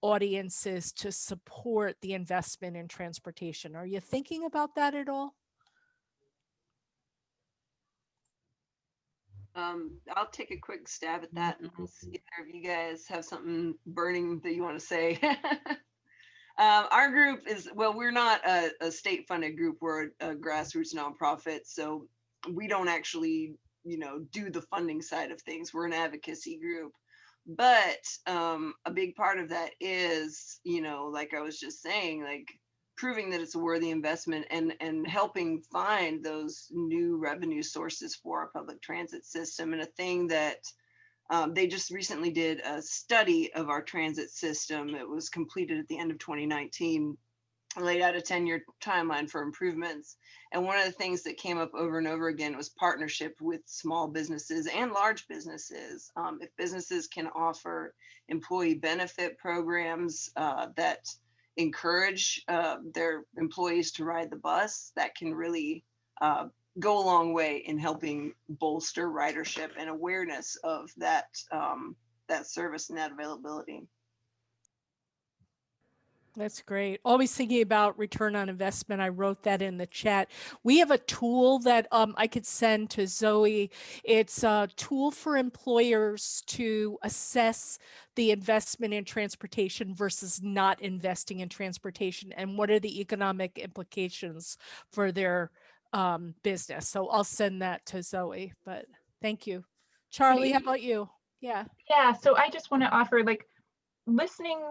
audiences to support the investment in transportation. Are you thinking about that at all? I'll take a quick stab at that, and I'll see if either of you guys have something burning that you want to say. Our group is, well, we're not a state-funded group. We're a grassroots nonprofit, so we don't actually, do the funding side of things. We're an advocacy group. But a big part of that is, like I was just saying, like proving that it's a worthy investment and helping find those new revenue sources for our public transit system. And a thing that they just recently did a study of our transit system. It was completed at the end of 2019, laid out a 10-year timeline for improvements. And one of the things that came up over and over again was partnership with small businesses and large businesses. If businesses can offer employee benefit programs that encourage their employees to ride the bus, that can really go a long way in helping bolster ridership and awareness of that service and that availability. That's great. Always thinking about return on investment. I wrote that in the chat. We have a tool that I could send to Zoe. It's a tool for employers to assess the investment in transportation versus not investing in transportation and what are the economic implications for their business. So I'll send that to Zoe, but thank you. Charlie, how about you? Yeah. Yeah, so I just want to offer, like, listening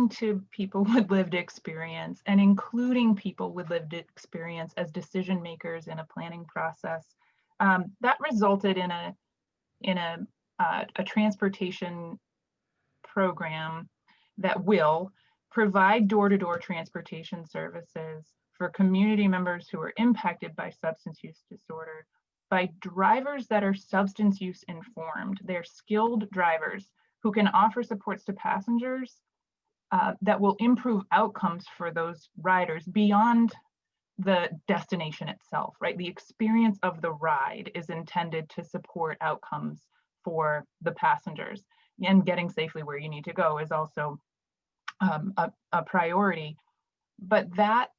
to people with lived experience and including people with lived experience as decision makers in a planning process, that resulted in a transportation program that will provide door-to-door transportation services for community members who are impacted by substance use disorder by drivers that are substance use informed. They're skilled drivers who can offer supports to passengers that will improve outcomes for those riders beyond the destination itself, right? The experience of the ride is intended to support outcomes for the passengers, and getting safely where you need to go is also a priority. But that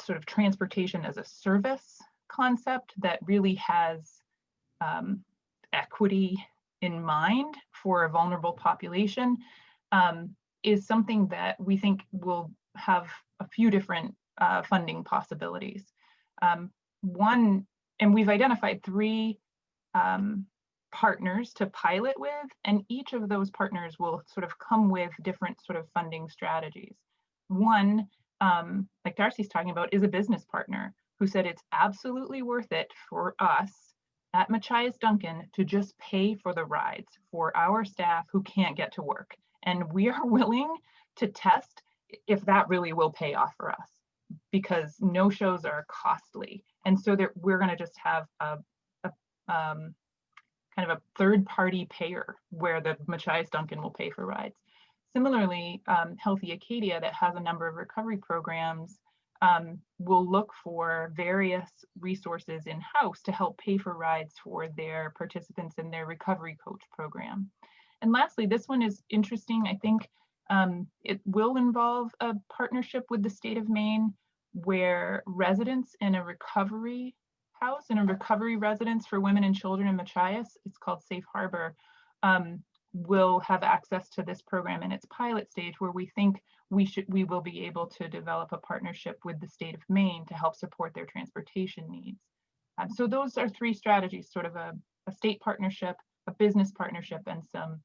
sort of transportation as a service concept that really has equity in mind for a vulnerable population is something that we think will have a few different funding possibilities. One, and we've identified 3 partners to pilot with, and each of those partners will sort of come with different sort of funding strategies. One, like Darcy's talking about, is a business partner who said it's absolutely worth it for us at Machias Duncan to just pay for the rides for our staff who can't get to work. And we are willing to test if that really will pay off for us, because no-shows are costly. And so that we're going to just have a kind of a third-party payer where the Machias Duncan will pay for rides. Similarly, Healthy Acadia, that has a number of recovery programs, will look for various resources in-house to help pay for rides for their participants in their recovery coach program. And lastly, this one is interesting. I think it will involve a partnership with the state of Maine, where residents in a recovery house, in a recovery residence for women and children in Machias, it's called Safe Harbor, will have access to this program in its pilot stage, where we think we will be able to develop a partnership with the state of Maine to help support their transportation needs. So those are 3 strategies: sort of a state partnership, a business partnership, and some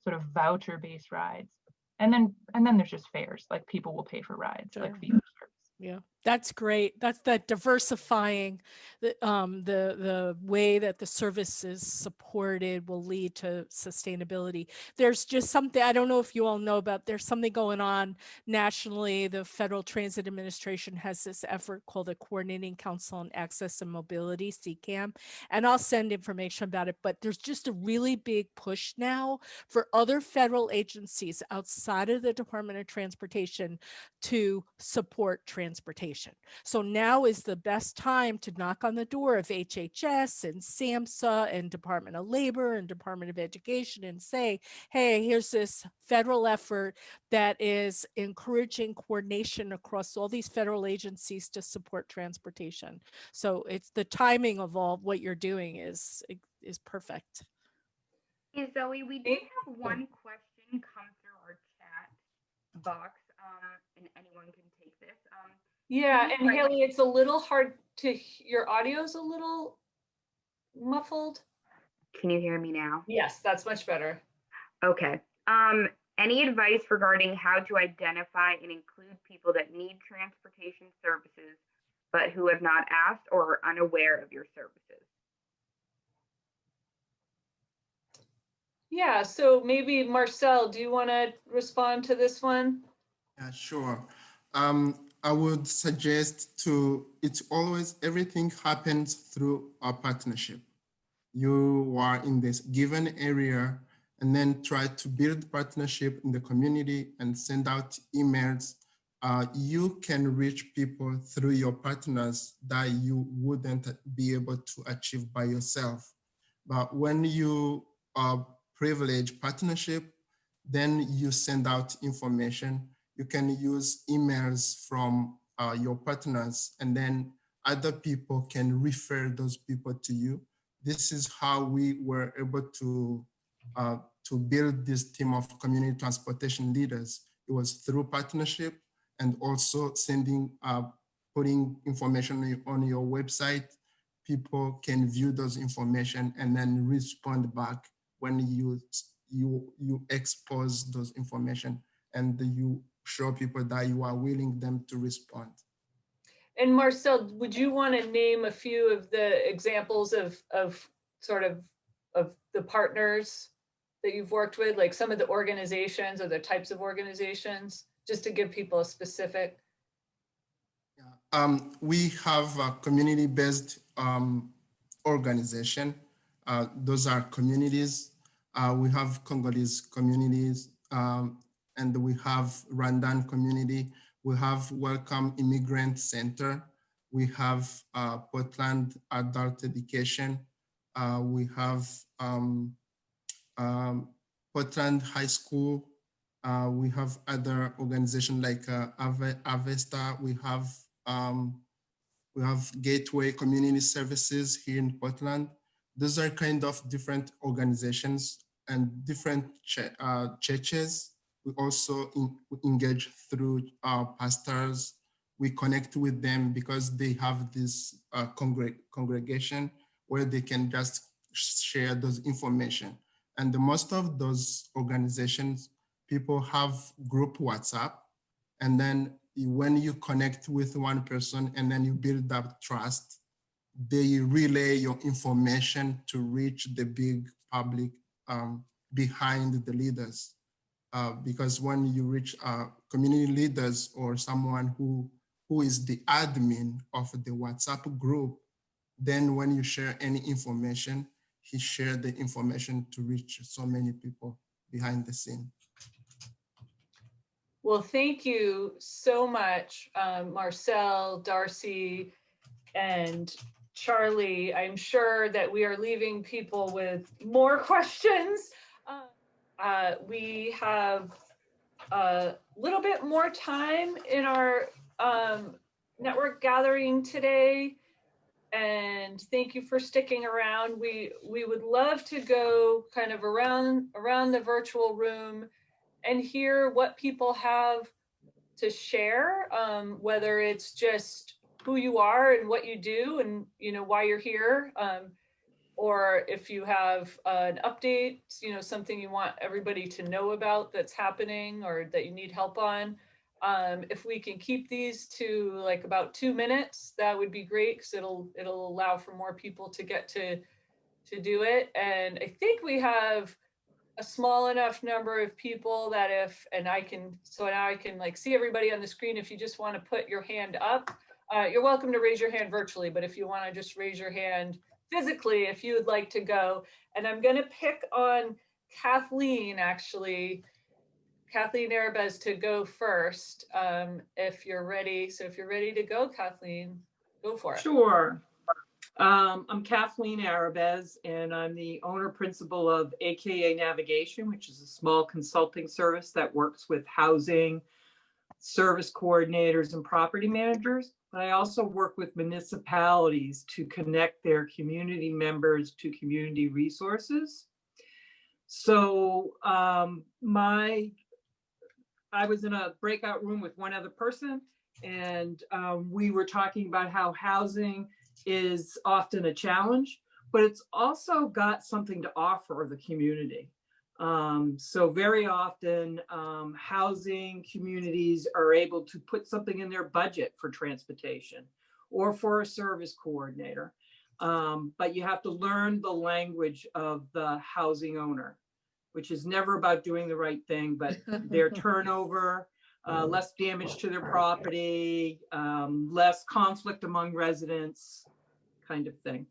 sort of voucher-based rides. And then there's just fares, like people will pay for rides, Sure. like fee for service. Yeah, that's great. That's that diversifying the way that the service is supported will lead to sustainability. There's just something, I don't know if you all know about, there's something going on nationally. The Federal Transit Administration has this effort called the Coordinating Council on Access and Mobility, CCAM, and I'll send information about it, but there's just a really big push now for other federal agencies outside of the Department of Transportation to support transportation. So now is the best time to knock on the door of HHS and SAMHSA and Department of Labor and Department of Education and say, hey, here's this federal effort that is encouraging coordination across all these federal agencies to support transportation. So it's the timing of all what you're doing is perfect. Hey, Zoe, we did have one question come through our chat box, and anyone can take this. Yeah, and Haley, it's a little hard to, your audio's a little muffled. Can you hear me now? Yes, that's much better. Okay. Any advice regarding how to identify and include people that need transportation services, but who have not asked or are unaware of your services? Yeah, so maybe Marcel, do you want to respond to this one? Yeah, sure. I would suggest it's always, everything happens through our partnership. You are in this given area and then try to build partnership in the community and send out emails. You can reach people through your partners that you wouldn't be able to achieve by yourself. But when you privilege partnership, then you send out information. You can use emails from your partners, and then other people can refer those people to you. This is how we were able to build this team of community transportation leaders. It was through partnership and also sending, putting information on your website people can view those information and then respond back when you expose those information and you show people that you are willing them to respond. And Marcel, would you want to name a few of the examples of the partners that you've worked with, like some of the organizations or the types of organizations, just to give people a specific? We have a community-based organization. Those are communities. We have Congolese communities, and we have Rwandan community. We have Welcome Immigrant Center. We have Portland Adult Education. We have Portland High School. We have other organizations like Avesta. We have Gateway Community Services here in Portland. Those are kind of different organizations and different churches. We also engage through pastors. We connect with them because they have this congregation where they can just share those information. And most of those organizations, people have group WhatsApp. And then when you connect with one person and then you build up trust, they relay your information to reach the big public behind the leaders. Because when you reach community leaders or someone who is the admin of the WhatsApp group, then when you share any information, he shared the information to reach so many people behind the scene. Well, thank you so much, Marcel, Darcy, and Charlie. I'm sure that we are leaving people with more questions. We have a little bit more time in our network gathering today. And thank you for sticking around. We would love to go kind of around the virtual room and hear what people have to share, whether it's just who you are and what you do and why you're here, or if you have an update, something you want everybody to know about that's happening or that you need help on. If we can keep these to like about 2 minutes, that would be great, because it'll allow for more people to get to do it. And I think we have a small enough number of people that so now I can like see everybody on the screen. If you just want to put your hand up, you're welcome to raise your hand virtually, but if you want to just raise your hand physically, if you would like to go. And I'm going to pick on Kathleen, actually. Kathleen Arabez to go first, if you're ready. So if you're ready to go, Kathleen, go for it. Sure. I'm Kathleen Arabez, and I'm the owner principal of AKA Navigation, which is a small consulting service that works with housing, service coordinators, and property managers. But I also work with municipalities to connect their community members to community resources. So I was in a breakout room with one other person, and we were talking about how housing is often a challenge, but it's also got something to offer the community. So very often housing communities are able to put something in their budget for transportation or for a service coordinator. But you have to learn the language of the housing owner, which is never about doing the right thing, but their turnover, less damage to their property, less conflict among residents, kind of thing.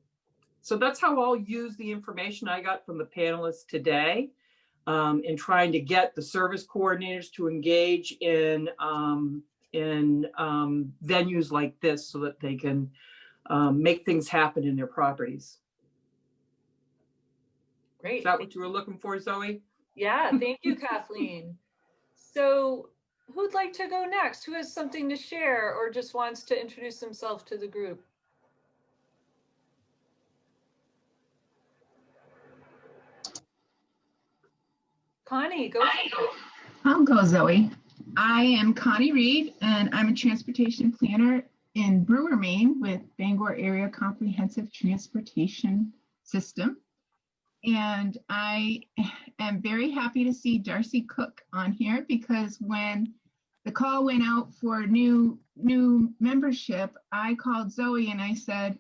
So that's how I'll use the information I got from the panelists today in trying to get the service coordinators to engage in venues like this so that they can make things happen in their properties. Great. Is that what you were looking for, Zoe? Yeah, thank you, Kathleen. So who'd like to go next? Who has something to share or just wants to introduce themselves to the group? Connie, go for it. I'll go, Zoe. I am Connie Reed, and I'm a transportation planner in Brewer, Maine with Bangor Area Comprehensive Transportation System. And I am very happy to see Darcy Cook on here because when the call went out for new membership, I called Zoe and I said,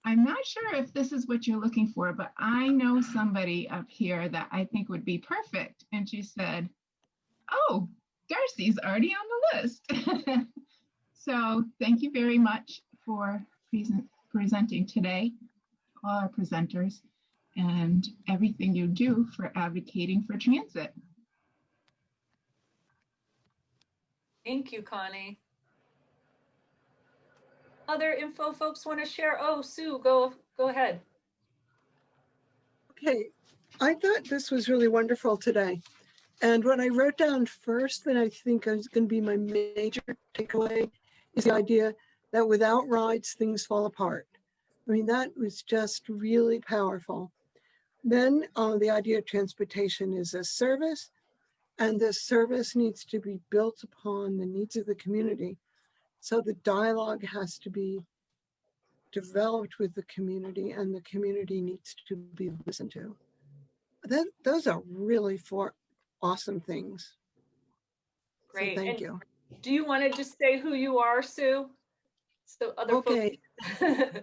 I'm not sure if this is what you're looking for, but I know somebody up here that I think would be perfect. And she said, oh, Darcy's already on the list. So thank you very much for presenting today, all our presenters, and everything you do for advocating for transit. Thank you, Connie. Other info folks want to share? Oh, Sue, go ahead. Okay, I thought this was really wonderful today. And what I wrote down first that I think is going to be my major takeaway is the idea that without rides, things fall apart. I mean, that was just really powerful. Then the idea of transportation is a service, and this service needs to be built upon the needs of the community. So the dialogue has to be developed with the community, and the community needs to be listened to. Those are really four awesome things. Great. So thank and you. Do you want to just say who you are, Sue? So other Okay. folks.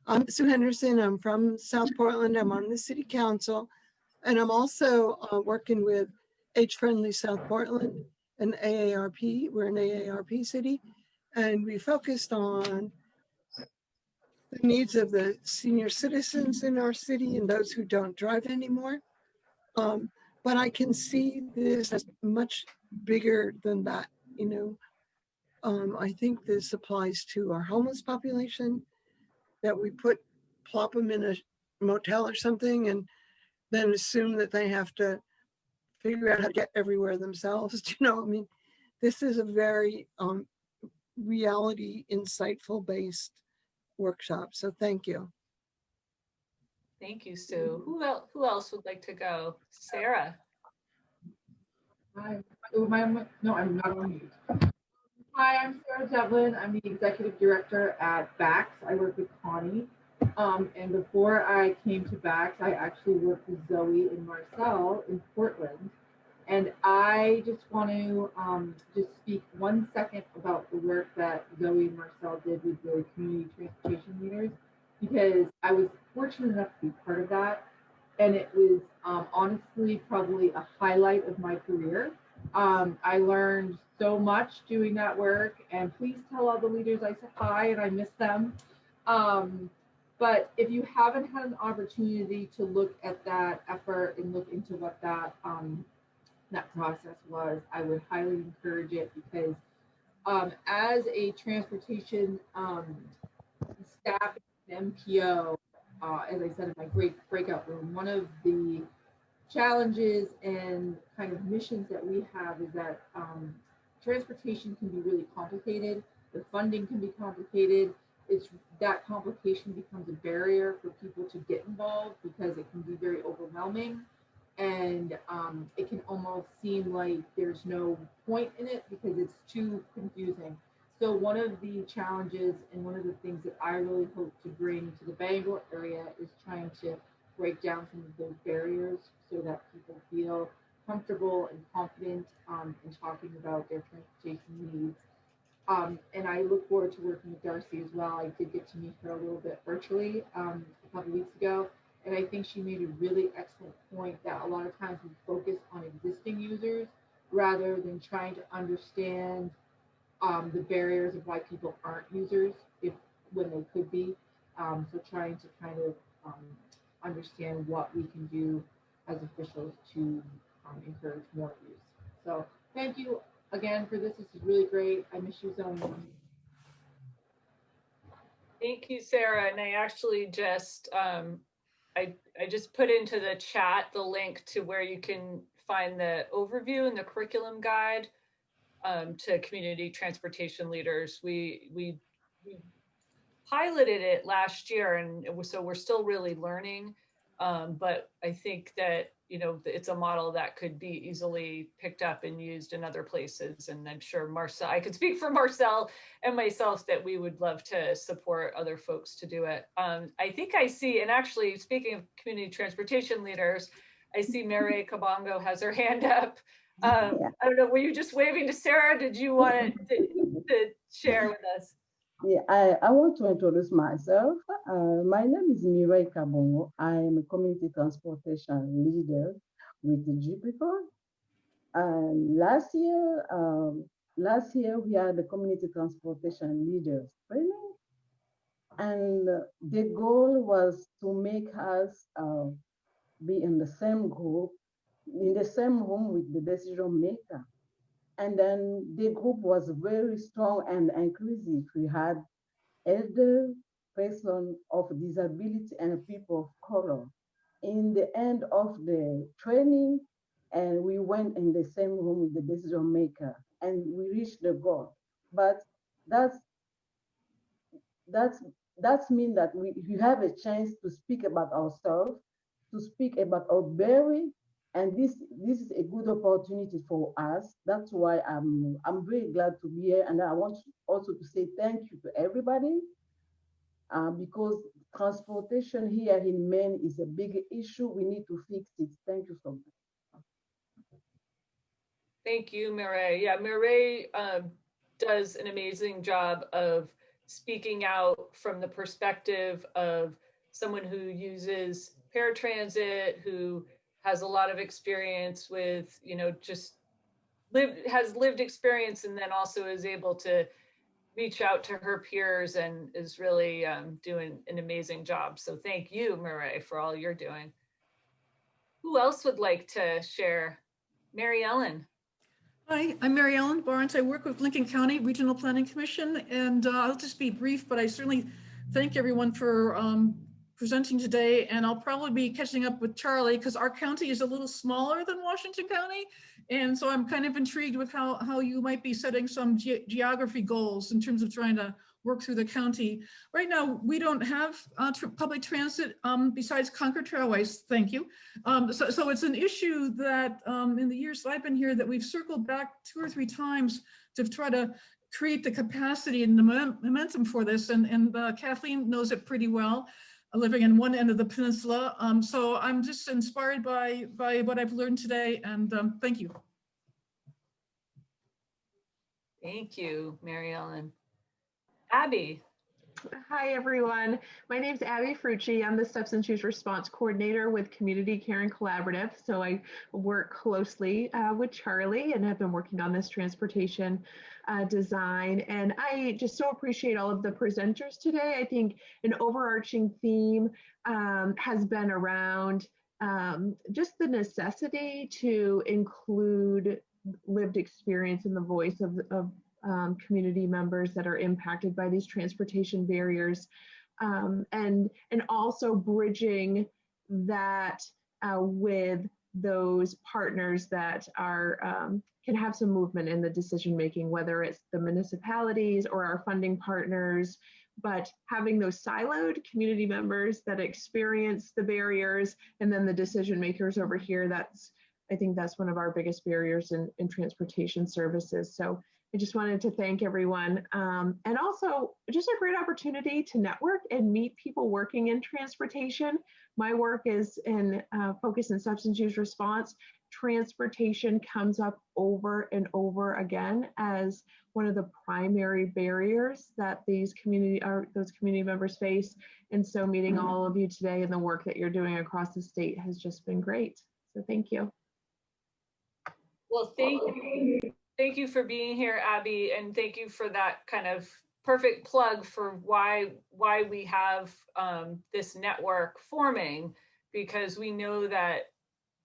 I'm Sue Henderson. I'm from South Portland. I'm on the city council, and I'm also working with Age Friendly South Portland and AARP. We're an AARP city, and we focused on the needs of the senior citizens in our city and those who don't drive anymore. But I can see this as much bigger than that, you know. I think this applies to our homeless population, that we plop them in a motel or something and then assume that they have to figure out how to get everywhere themselves. You know, I mean, this is a very reality insightful based workshop. So thank you. Thank you, Sue. Who else would like to go? Sarah. Hi. No, I'm not on mute. Hi, I'm Sarah Devlin. I'm the executive director at BAX. I work with Connie. And before I came to BAX, I actually worked with Zoe and Marcel in Portland. And I just want to just speak 1 second about the work that Zoe and Marcel did with the community transportation leaders, because I was fortunate enough to be part of that. And it was honestly probably a highlight of my career. I learned so much doing that work, and please tell all the leaders I said hi and I miss them. But if you haven't had an opportunity to look at that effort and look into what that that process was, I would highly encourage it, because as a transportation staff MPO, as I said in my great breakout room, one of the challenges and kind of missions that we have is that transportation can be really complicated. The funding can be complicated. That complication becomes a barrier for people to get involved because it can be very overwhelming, and it can almost seem like there's no point in it because it's too confusing. So one of the challenges and one of the things that I really hope to bring to the Bangor area is trying to break down some of those barriers so that people feel comfortable and confident in talking about their transportation needs. And I look forward to working with Darcy as well. I did get to meet her a little bit virtually a couple weeks ago, and I think she made a really excellent point that a lot of times we focus on existing users rather than trying to understand the barriers of why people aren't users when they could be. So trying to kind of understand what we can do as officials to encourage more use. So thank you again for this. This is really great. I miss you, Zoe. Thank you, Sarah. And I actually just I just put into the chat the link to where you can find the overview and the curriculum guide to community transportation leaders. We piloted it last year, and so we're still really learning. But I think that you know, it's a model that could be easily picked up and used in other places. And I'm sure Marcel, I could speak for Marcel and myself that we would love to support other folks to do it. I think I see, and actually speaking of community transportation leaders, I see Mary Kabongo has her hand up. I don't know, were you just waving to Sarah? Did you want to share with us? Yeah, I want to introduce myself. My name is Mireille Kabongo. I am a community transportation leader with the GPCOR. And last year we had the community transportation leaders training, and the goal was to make us be in the same group, in the same room with the decision maker. And then the group was very strong and inclusive. We had elder, person of disability, and people of color. In the end of the training, and we went in the same room with the decision maker, and we reached the goal. But that's that's that's mean that we have a chance to speak about ourselves, to speak about our berry, and this is a good opportunity for us. That's why I'm very glad to be here, and I want also to say thank you to everybody, because transportation here in Maine is a big issue. We need to fix it. Thank you so much. Thank you, Mireille. Yeah, Mireille does an amazing job of speaking out from the perspective of someone who uses paratransit, who has a lot of experience with, you know, just has lived experience, and then also is able to reach out to her peers and is really doing an amazing job. So thank you, Mireille, for all you're doing. Who else would like to share? Mary Ellen. Hi, I'm Mary Ellen Barnes. I work with Lincoln County Regional Planning Commission, and I'll just be brief, but I certainly thank everyone for presenting today. And I'll probably be catching up with Charlie because our county is a little smaller than Washington County. And so I'm kind of intrigued with how you might be setting some geography goals in terms of trying to work through the county. Right now, we don't have public transit besides Concord Trailways, thank you. So it's an issue that in the years that I've been here that we've circled back 2 or 3 times to try to create the capacity and the momentum for this. And Kathleen knows it pretty well, living in one end of the peninsula. So I'm just inspired by what I've learned today, and thank you. Thank you, Mary Ellen. Abby. Hi, everyone. My name is Abby Frucci. I'm the Substance Use Response Coordinator with Community Caring Collaborative. So I work closely with Charlie and have been working on this transportation design. And I just so appreciate all of the presenters today. I think an overarching theme has been around just the necessity to include lived experience in the voice of community members that are impacted by these transportation barriers, and also bridging that with those partners that are can have some movement in the decision making, whether it's the municipalities or our funding partners, but having those siloed community members that experience the barriers and then the decision makers over here. I think that's one of our biggest barriers in transportation services. So I just wanted to thank everyone, and also just a great opportunity to network and meet people working in transportation. My work is focused in substance use response. Transportation comes up over and over again as one of the primary barriers that those community members face. And so meeting all of you today and the work that you're doing across the state has just been great. So thank you. Well, thank you. Thank you for being here, Abby, and thank you for that kind of perfect plug for why we have this network forming, because we know that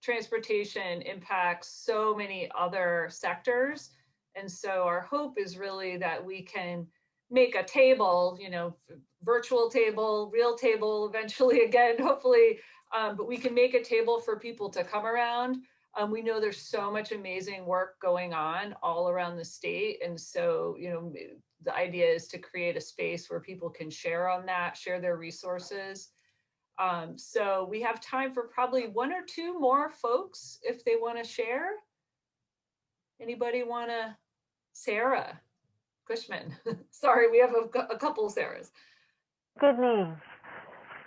transportation impacts so many other sectors. And so our hope is really that we can make a table, you know, virtual table, real table eventually again, hopefully, but we can make a table for people to come around. We know there's so much amazing work going on all around the state. And so, you know, the idea is to create a space where people can share on that, share their resources. So we have time for probably one or two more folks if they want to share. Anybody want to? Sarah Cushman. Sorry, we have a couple Sarahs. Good name.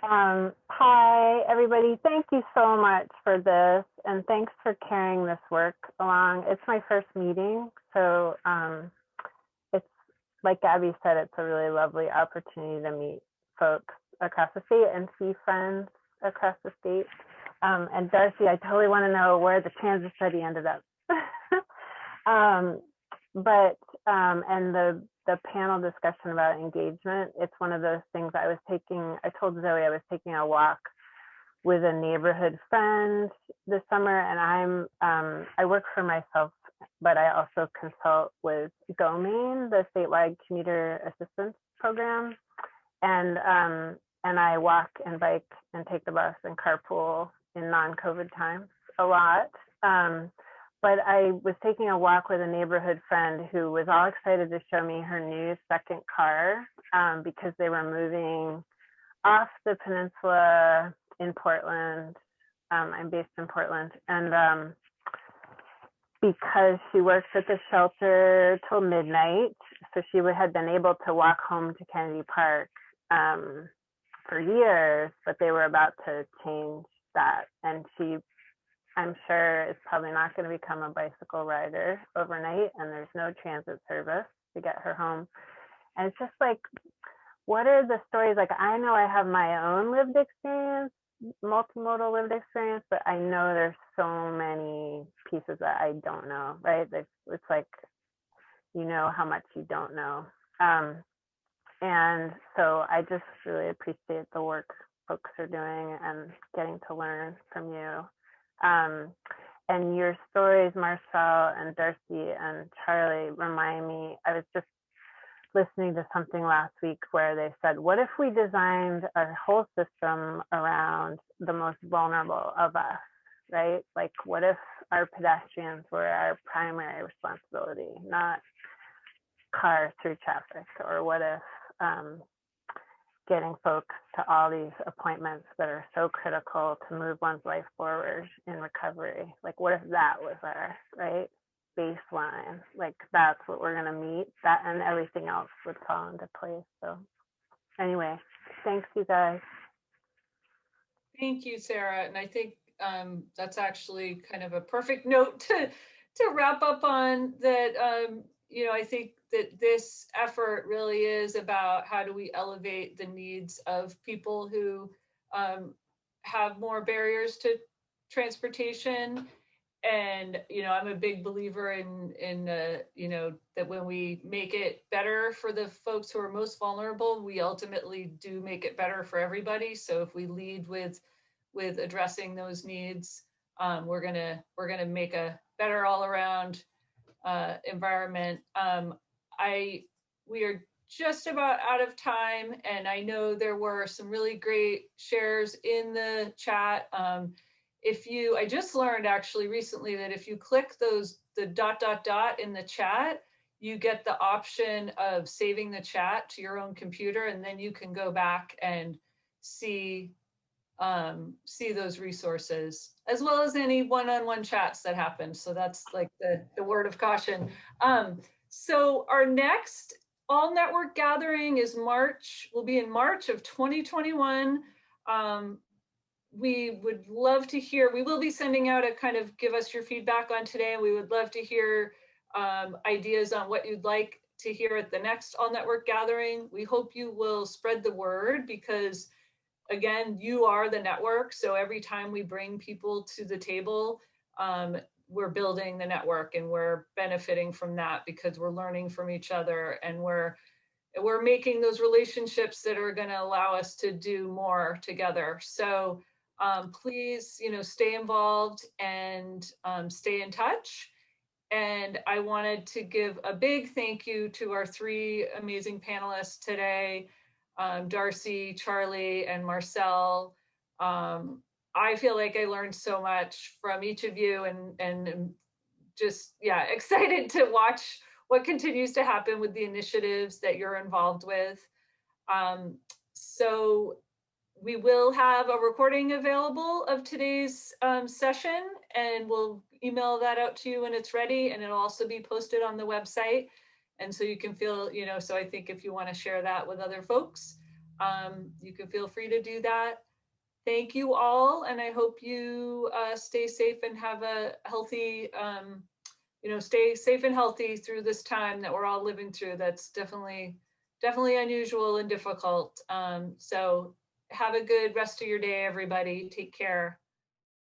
Hi, everybody. Thank you so much for this, and thanks for carrying this work along. It's my first meeting, so it's like Gabby said, it's a really lovely opportunity to meet folks across the state and see friends across the state. And Darcy, I totally want to know where the transit study ended up. And the panel discussion about engagement, it's one of those things I told Zoe I was taking a walk with a neighborhood friend this summer, and I work for myself, but I also consult with Go Maine, the statewide commuter assistance program. And I walk and bike and take the bus and carpool in non-COVID times a lot. But I was taking a walk with a neighborhood friend who was all excited to show me her new second car because they were moving off the peninsula in Portland. I'm based in Portland. And because she works at the shelter till midnight, so she had been able to walk home to Kennedy Park for years, but they were about to change that. And I'm sure is probably not going to become a bicycle rider overnight, and there's no transit service to get her home. And it's just like, what are the stories? Like, I know I have my own lived experience, multimodal lived experience, but I know there's so many pieces that I don't know, right? It's like, you know how much you don't know. And so I just really appreciate the work folks are doing and getting to learn from you. And your stories, Marcel and Darcy and Charlie, remind me, I was just listening to something last week where they said, what if we designed a whole system around the most vulnerable of us, right? Like, what if our pedestrians were our primary responsibility, not cars through traffic? Or what if getting folks to all these appointments that are so critical to move one's life forward in recovery, like what if that was our right baseline? Like that's what we're going to meet, that and everything else would fall into place. So anyway, thanks you guys. Thank you, Sarah. And I think that's actually kind of a perfect note to wrap up on that. I think that this effort really is about how do we elevate the needs of people who have more barriers to transportation. And, I'm a big believer in that when we make it better for the folks who are most vulnerable, we ultimately do make it better for everybody. So if we lead with addressing those needs, we're gonna make a better all around environment. We are just about out of time, and I know there were some really great shares in the chat. I just learned actually recently that if you click the ... in the chat, you get the option of saving the chat to your own computer, and then you can go back and see those resources, as well as any one-on-one chats that happen. So that's like the word of caution. So our next all network gathering will be in March of 2021. We would love to hear, we will be sending out a kind of give us your feedback on today, and we would love to hear ideas on what you'd like to hear at the next all network gathering. We hope you will spread the word because, again, you are the network. So every time we bring people to the table, we're building the network and we're benefiting from that because we're learning from each other, and we're making those relationships that are going to allow us to do more together. So please, stay involved and stay in touch. And I wanted to give a big thank you to our three amazing panelists today, Darcy, Charlie, and Marcel. I feel like I learned so much from each of you, and just, excited to watch what continues to happen with the initiatives that you're involved with. So we will have a recording available of today's session, and we'll email that out to you when it's ready, and it'll also be posted on the website. And so you can feel, so I think if you want to share that with other folks, you can feel free to do that. Thank you all, and I hope you stay safe and have a healthy, stay safe and healthy through this time that we're all living through. That's definitely unusual and difficult. So have a good rest of your day, everybody. Take care.